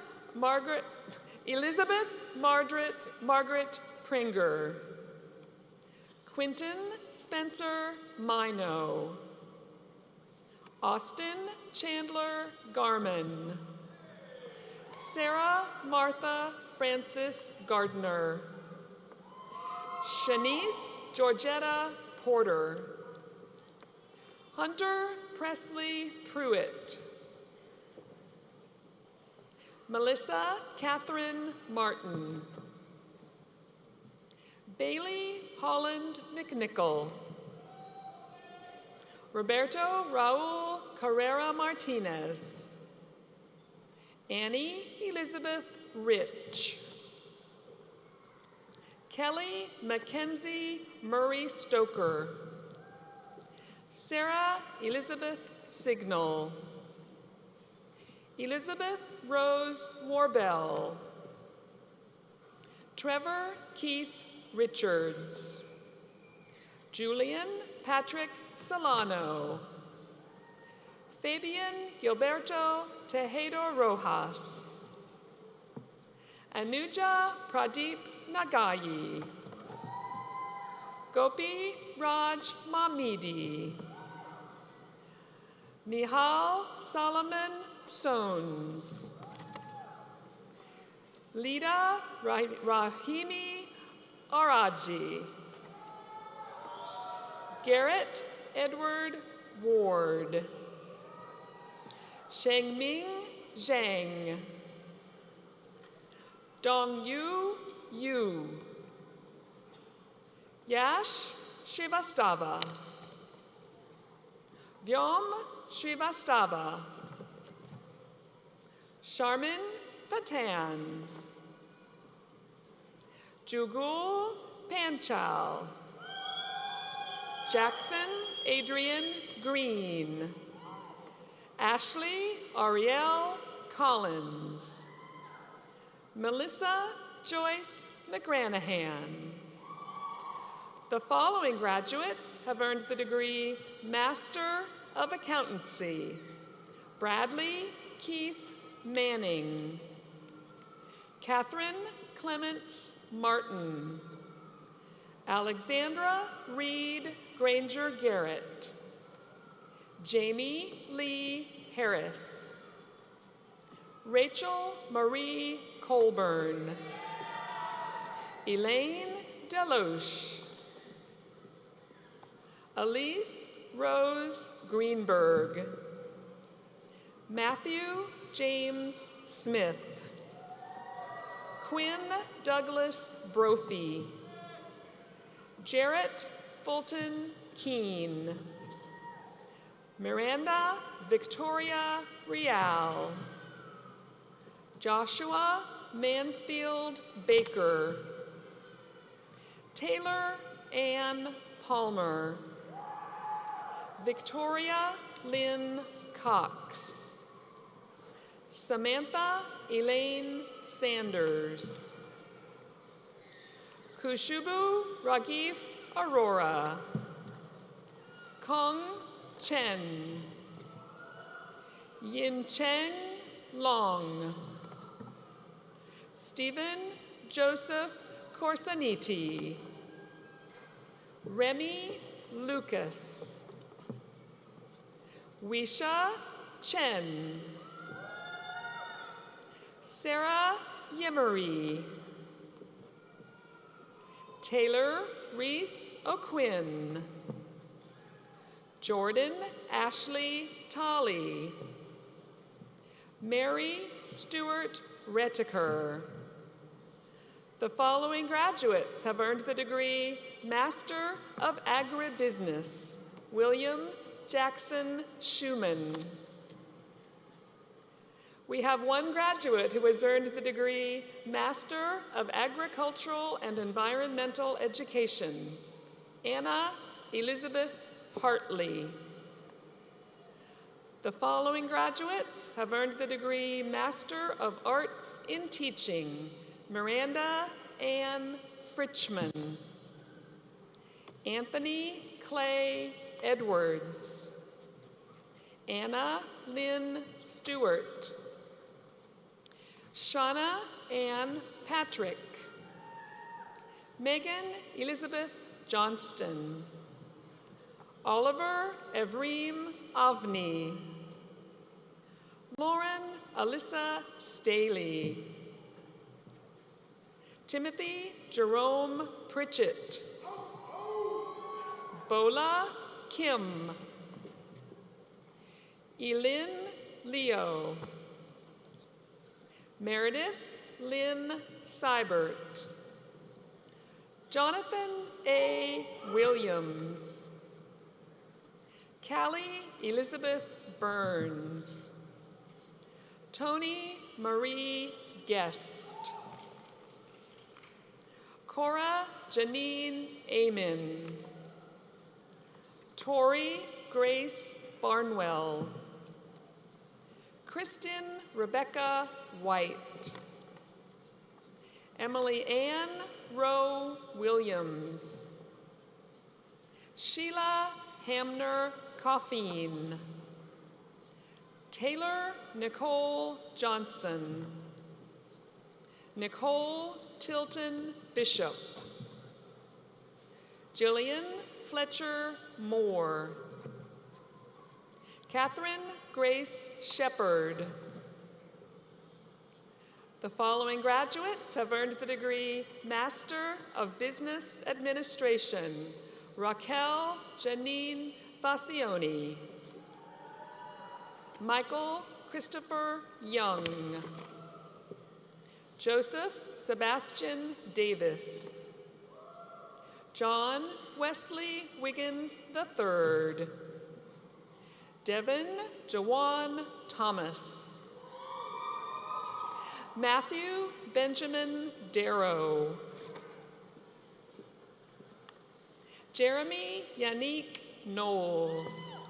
Elizabeth Margaret Pringer. Quinton Spencer Mino. Austin Chandler Garman. Sarah Martha Francis Gardner. Shanice Georgetta Porter. Hunter Presley Pruitt. Melissa Catherine Martin. Bailey Holland McNichol. Roberto Raul Carrera Martinez. Annie Elizabeth Rich. Kelly Mackenzie Murray Stoker. Sarah Elizabeth Signal. Elizabeth Rose Warbell. Trevor Keith Richards. Julian Patrick Solano. Fabian Gilberto Tejado Rojas. Anuja Pradeep Nagayi. Gopi Raj Mamidi. Nihal Solomon Sones. Lida Rahimi Araji. Garrett Edward Ward. Shengming Zhang. Dongyu Yu. Yash Srivastava. Vyom Srivastava. Sharmin Patan. Jugul Panchal. Jackson Adrian Green. Ashley Ariel Collins. Melissa Joyce McGranahan. The following graduates have earned the degree Master of Accountancy. Bradley Keith Manning. Catherine Clements Martin. Alexandra Reed Granger Garrett. Jamie Lee Harris. Rachel Marie Colburn. Elaine Deloche. Elise Rose Greenberg. Matthew James Smith. Quinn Douglas Brophy. Jarrett Fulton Keene. Miranda Victoria Rial. Joshua Mansfield Baker. Taylor Ann Palmer. Victoria Lynn Cox. Samantha Elaine Sanders. Kushubu Raghif Arora. Kong Chen. Yin Cheng Long. Stephen Joseph Corsaniti. Remy Lucas. Wisha Chen. Sarah Yemery. Taylor Reese O'Quinn. Jordan Ashley Tolley. Mary Stewart Retiker. The following graduates have earned the degree Master of Agribusiness. William Jackson Schumann. We have one graduate who has earned the degree Master of Agricultural and Environmental Education. Anna Elizabeth Hartley. The following graduates have earned the degree Master of Arts in Teaching. Miranda Ann Fritchman. Anthony Clay Edwards, Anna Lynn Stewart, Shauna Ann Patrick, Megan Elizabeth Johnston, Oliver Evreem Avni, Lauren Alyssa Staley, Timothy Jerome Pritchett, Bola Kim, Elin Leo, Meredith Lynn Seibert, Jonathan A. Williams, Callie Elizabeth Burns, Tony Marie Guest, Cora Janine Amen, Tori Grace Barnwell, Kristen Rebecca White, Emily Ann Rowe Williams, Sheila Hamner Coffeen, Taylor Nicole Johnson, Nicole Tilton Bishop, Jillian Fletcher Moore, Catherine Grace Shepard. The following graduates have earned the degree Master of Business Administration: Raquel Janine Facioni, Michael Christopher Young, Joseph Sebastian Davis, John Wesley Wiggins III, Devin Jawan Thomas, Matthew Benjamin Darrow, Jeremy Yannick Knowles,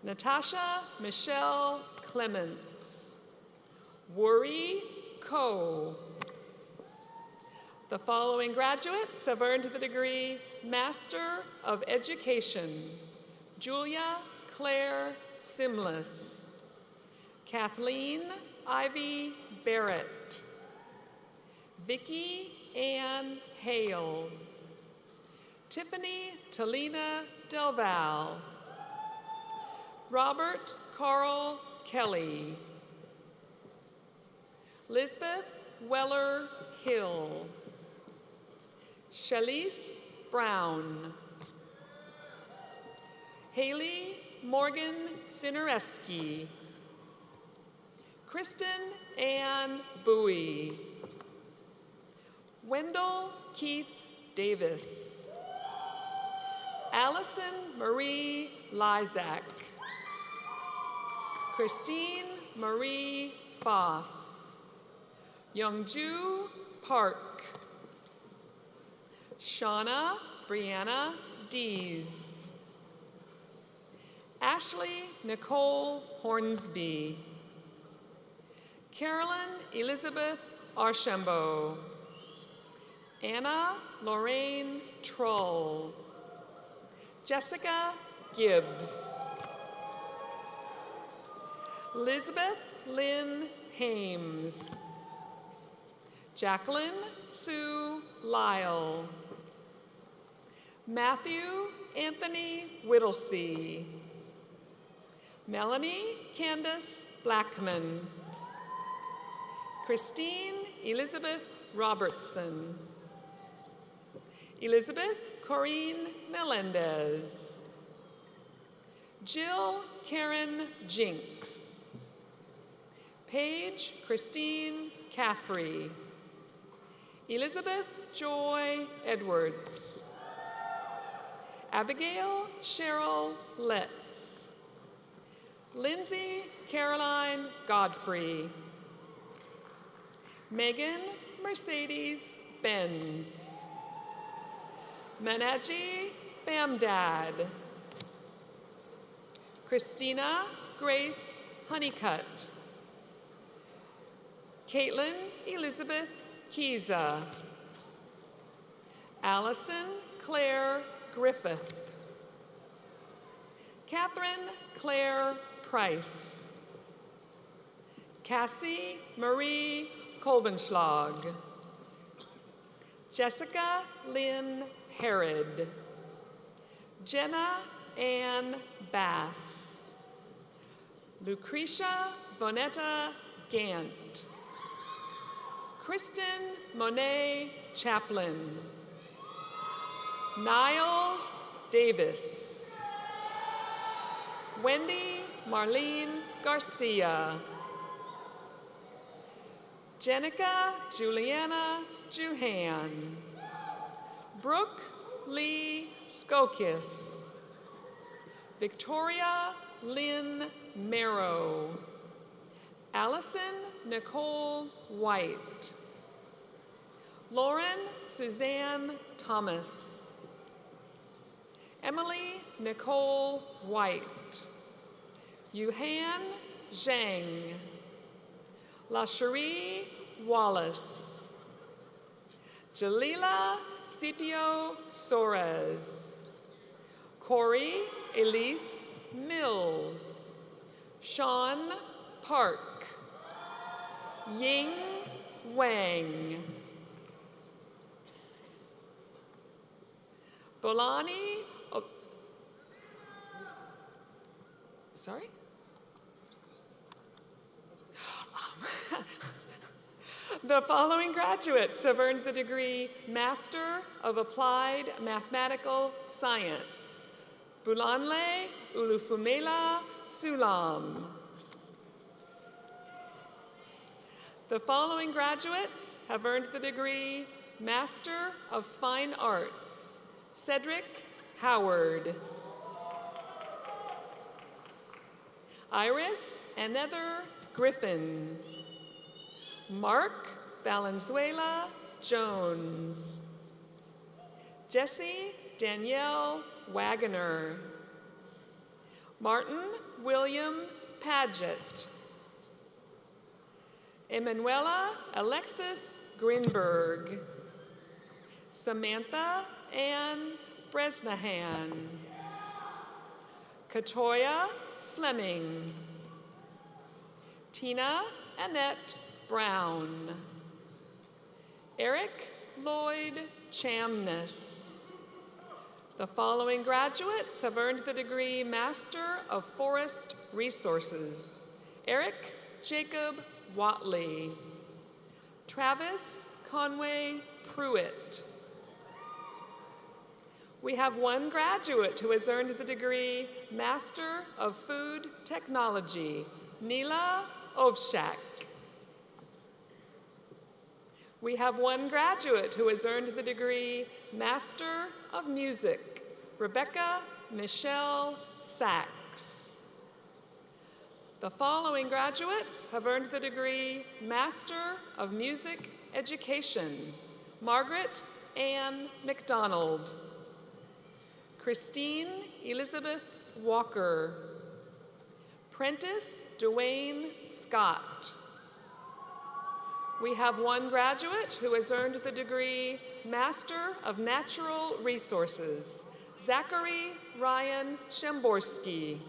Natasha Michelle Clements, Worry Ko. The following graduates have earned the degree Master of Education: Julia Claire Simless, Kathleen Ivy Barrett, Vicki Ann Hale, Tiffany Talina Del Val, Robert Carl Kelly, Lisbeth Weller Hill, Shalise Brown, Haley Morgan Sinereski, Kristen Ann Bowie, Wendell Keith Davis, Allison Marie Lyzak, Christine Marie Foss, Youngju Park, Shauna Brianna Dees, Ashley Nicole Hornsby, Carolyn Elizabeth Archambault, Anna Lorraine Troll, Jessica Gibbs, Elizabeth Lynn Hames, Jacqueline Sue Lyle, Matthew Anthony Whittlesey, Melanie Candace Blackman, Christine Elizabeth Robertson, Elizabeth Corinne Melendez, Jill Karen Jinks, Paige Christine Caffrey, Elizabeth Joy Edwards, Abigail Cheryl Letts, Lindsay Caroline Godfrey, Megan Mercedes Benz, Manaji Bamdad, Christina Grace Honeycutt, Caitlin Elizabeth Kiza, Allison Claire Griffith. Catherine Claire Price. Cassie Marie Kolbenschlag. Jessica Lynn Herod. Jenna Ann Bass. Lucretia Vonetta Gant. Kristen Monet Chaplin. Niles Davis. Wendy Marlene Garcia. Jenica Juliana Juhan. Brooke Lee Skokis. Victoria Lynn Merrow. Allison Nicole White. Lauren Suzanne Thomas. Emily Nicole White. Yuhan Zhang. LaCherie Wallace. Jalila Scipio Soares. Corey Elise Mills. Sean Park. Ying Wang. Bolani, sorry? The following graduates have earned the degree Master of Applied Mathematical Science. Bulanle Ulufumela Sulam. The following graduates have earned the degree Master of Fine Arts. Cedric Howard. Iris Another Griffin. Mark Valenzuela Jones. Jessie Danielle Wagoner. Martin William Paget. Emanuela Alexis Grinberg. Samantha Ann Bresnahan. Katoya Fleming. Tina Annette Brown. Eric Lloyd Chamness. The following graduates have earned the degree Master of Forest Resources. Eric Jacob Watley. Travis Conway Pruitt. We have one graduate who has earned the degree Master of Food Technology, Neela Ovshak. We have one graduate who has earned the degree Master of Music, Rebecca Michelle Sachs. The following graduates have earned the degree Master of Music Education, Margaret Ann McDonald. Christine Elizabeth Walker. Prentice Dwayne Scott. We have one graduate who has earned the degree Master of Natural Resources, Zachary Ryan Shemborsky.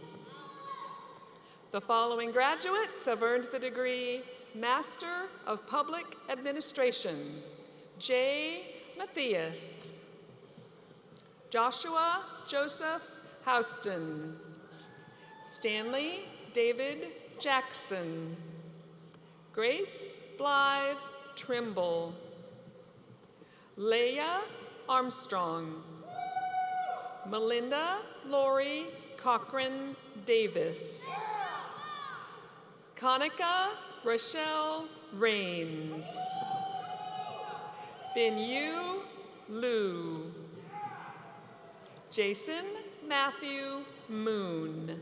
The following graduates have earned the degree Master of Public Administration, Jay Matthias. Joshua Joseph Houston. Stanley David Jackson. Grace Blythe Trimble. Leah Armstrong. Melinda Lori Cochran Davis. Kanika Rochelle Rains. Binyu Liu. Jason Matthew Moon.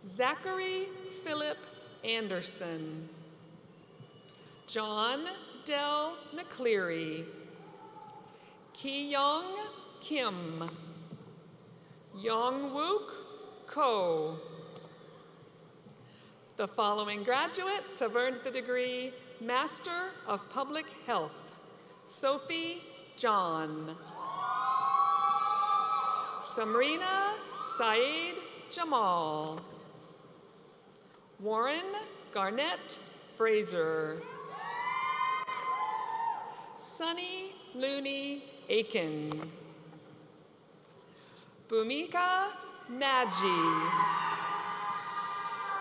Zachary Philip Anderson. John Del McCleary. Ki-Young Kim. Young-Wook Ko. The following graduates have earned the degree Master of Public Health, Sophie John. Samrina Saeed Jamal. Warren Garnett Fraser. Sunny Looney Aiken. Bhumika Naji.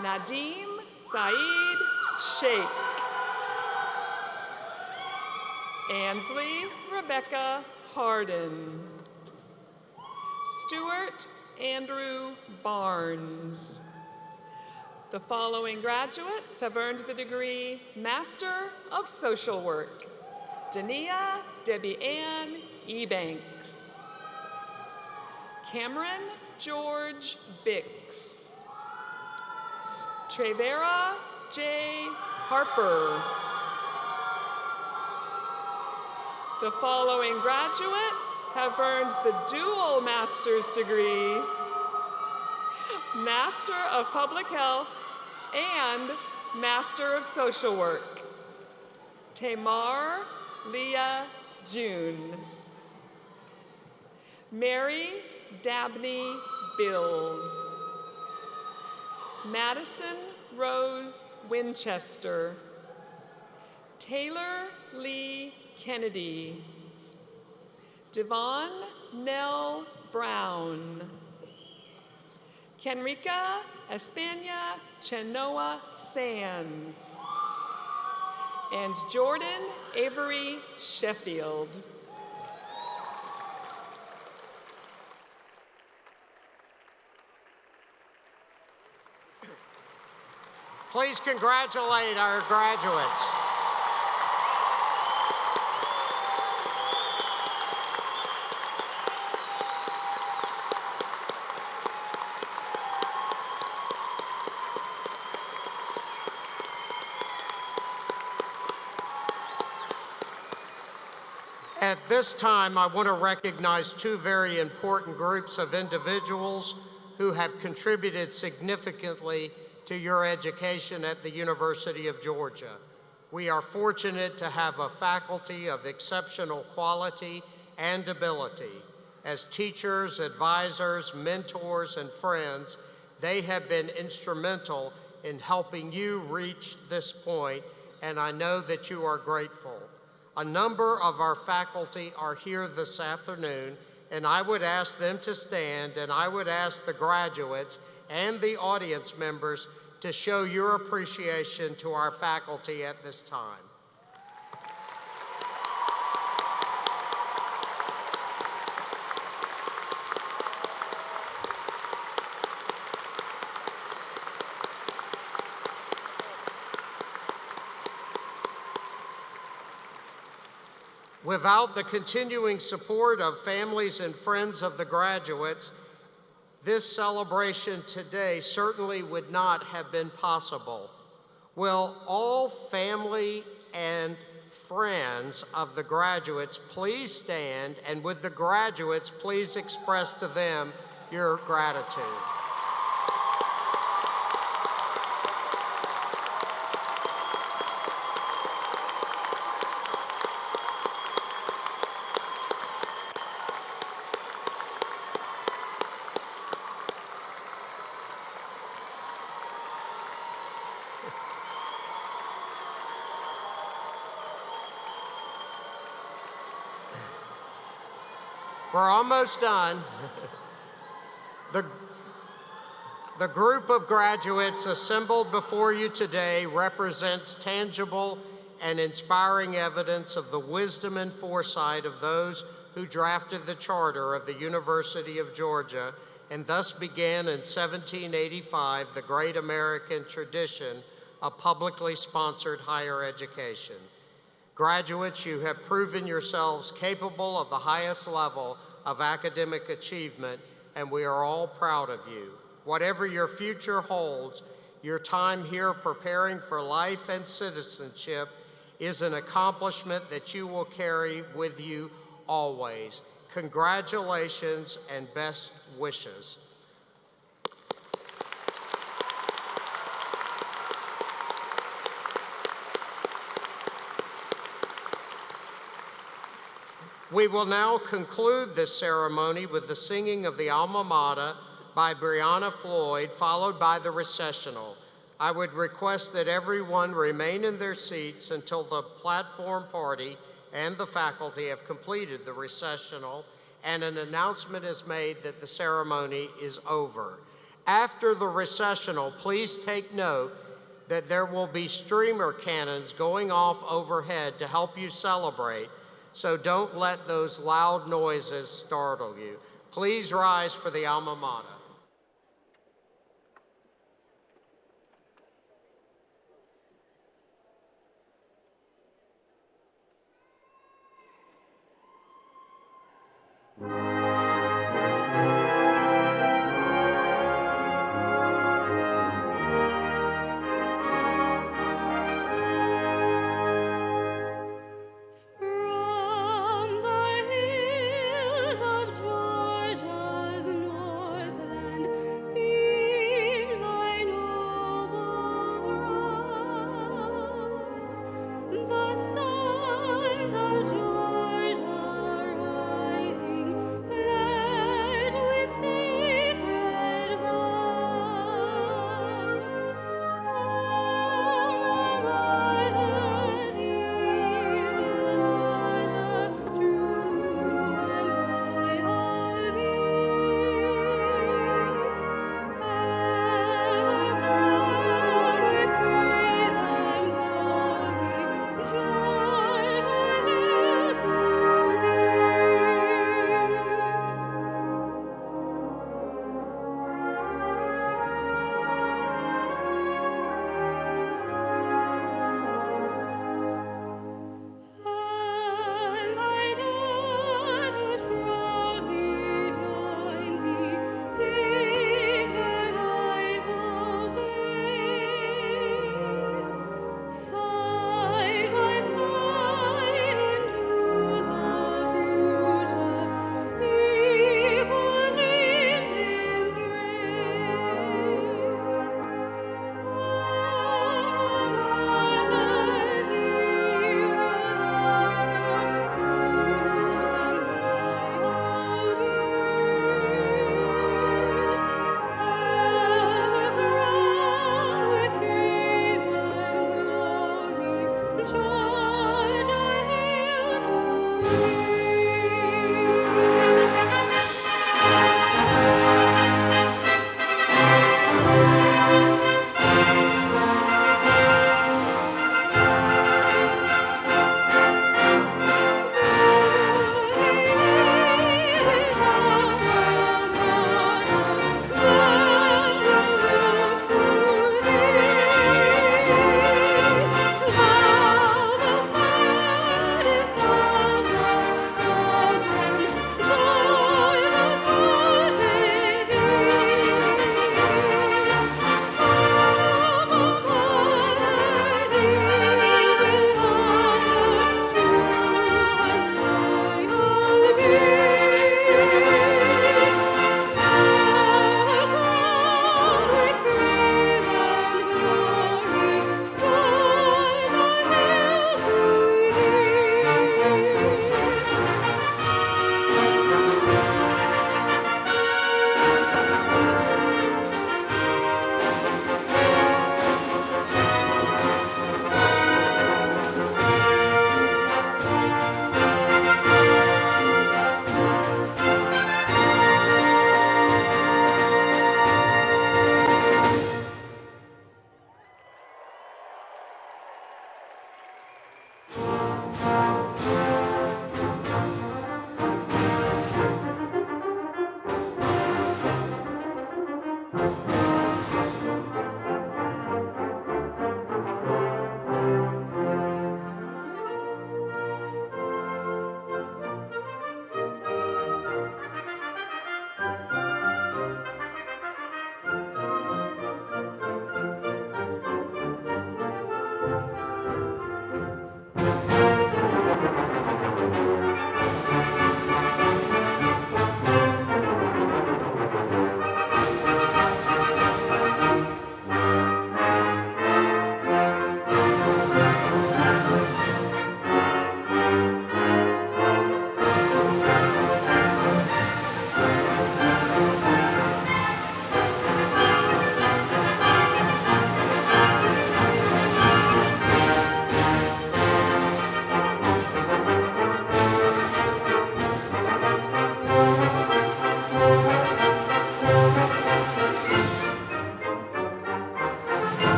Nadim Saeed Sheikh. Ansley Rebecca Harden. Stuart Andrew Barnes. The following graduates have earned the degree Master of Social Work. Dania Debbie Ann Ebanks. Cameron George Bix. Trevera J. Harper. The following graduates have earned the dual master's degree, Master of Public Health and Master of Social Work. Tamar Leah June. Mary Dabney Bills. Madison Rose Winchester. Taylor Lee Kennedy. Devon Nell Brown. Kenrika Espana Chenoa Sands. And Jordan Avery Sheffield. Please congratulate our graduates. At this time, I want to recognize two very important groups of individuals who have contributed significantly to your education at the University of Georgia. We are fortunate to have a faculty of exceptional quality and ability. As teachers, advisors, mentors, and friends, they have been instrumental in helping you reach this point, and I know that you are grateful. A number of our faculty are here this afternoon, and I would ask them to stand, and I would ask the graduates and the audience members to show your appreciation to our faculty at this time. Without the continuing support of families and friends of the graduates, this celebration today certainly would not have been possible. Will all family and friends of the graduates please stand, and would the graduates please express to them your gratitude? We're almost done. The group of graduates assembled before you today represents tangible and inspiring evidence of the wisdom and foresight of those who drafted the charter of the University of Georgia and thus began in 1785 the great American tradition of publicly sponsored higher education. Graduates, you have proven yourselves capable of the highest level of academic achievement, and we are all proud of you. Whatever your future holds, your time here preparing for life and citizenship is an accomplishment that you will carry with you always. Congratulations and best wishes. We will now conclude this ceremony with the singing of the Alma Mater by Brianna Floyd, followed by the recessional. I would request that everyone remain in their seats until the platform party and the faculty have completed the recessional and an announcement is made that the ceremony is over. After the recessional, please take note that there will be streamer cannons going off overhead to help you celebrate, so don't let those loud noises startle you. Please rise for the Alma Mater. From the hills of Georgia's northland beams thy noble brow. The sons of Georgia rising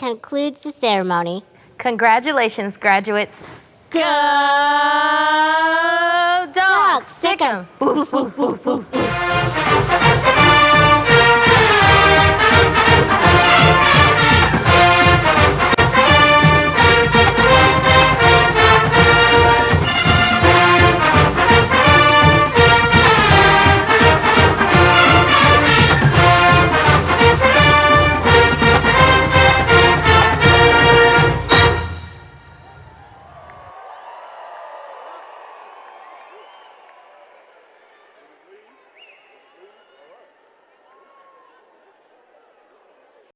concludes the ceremony. Congratulations, graduates. Go Dogs, sick 'em! Woo, woo, woo, woo, woo.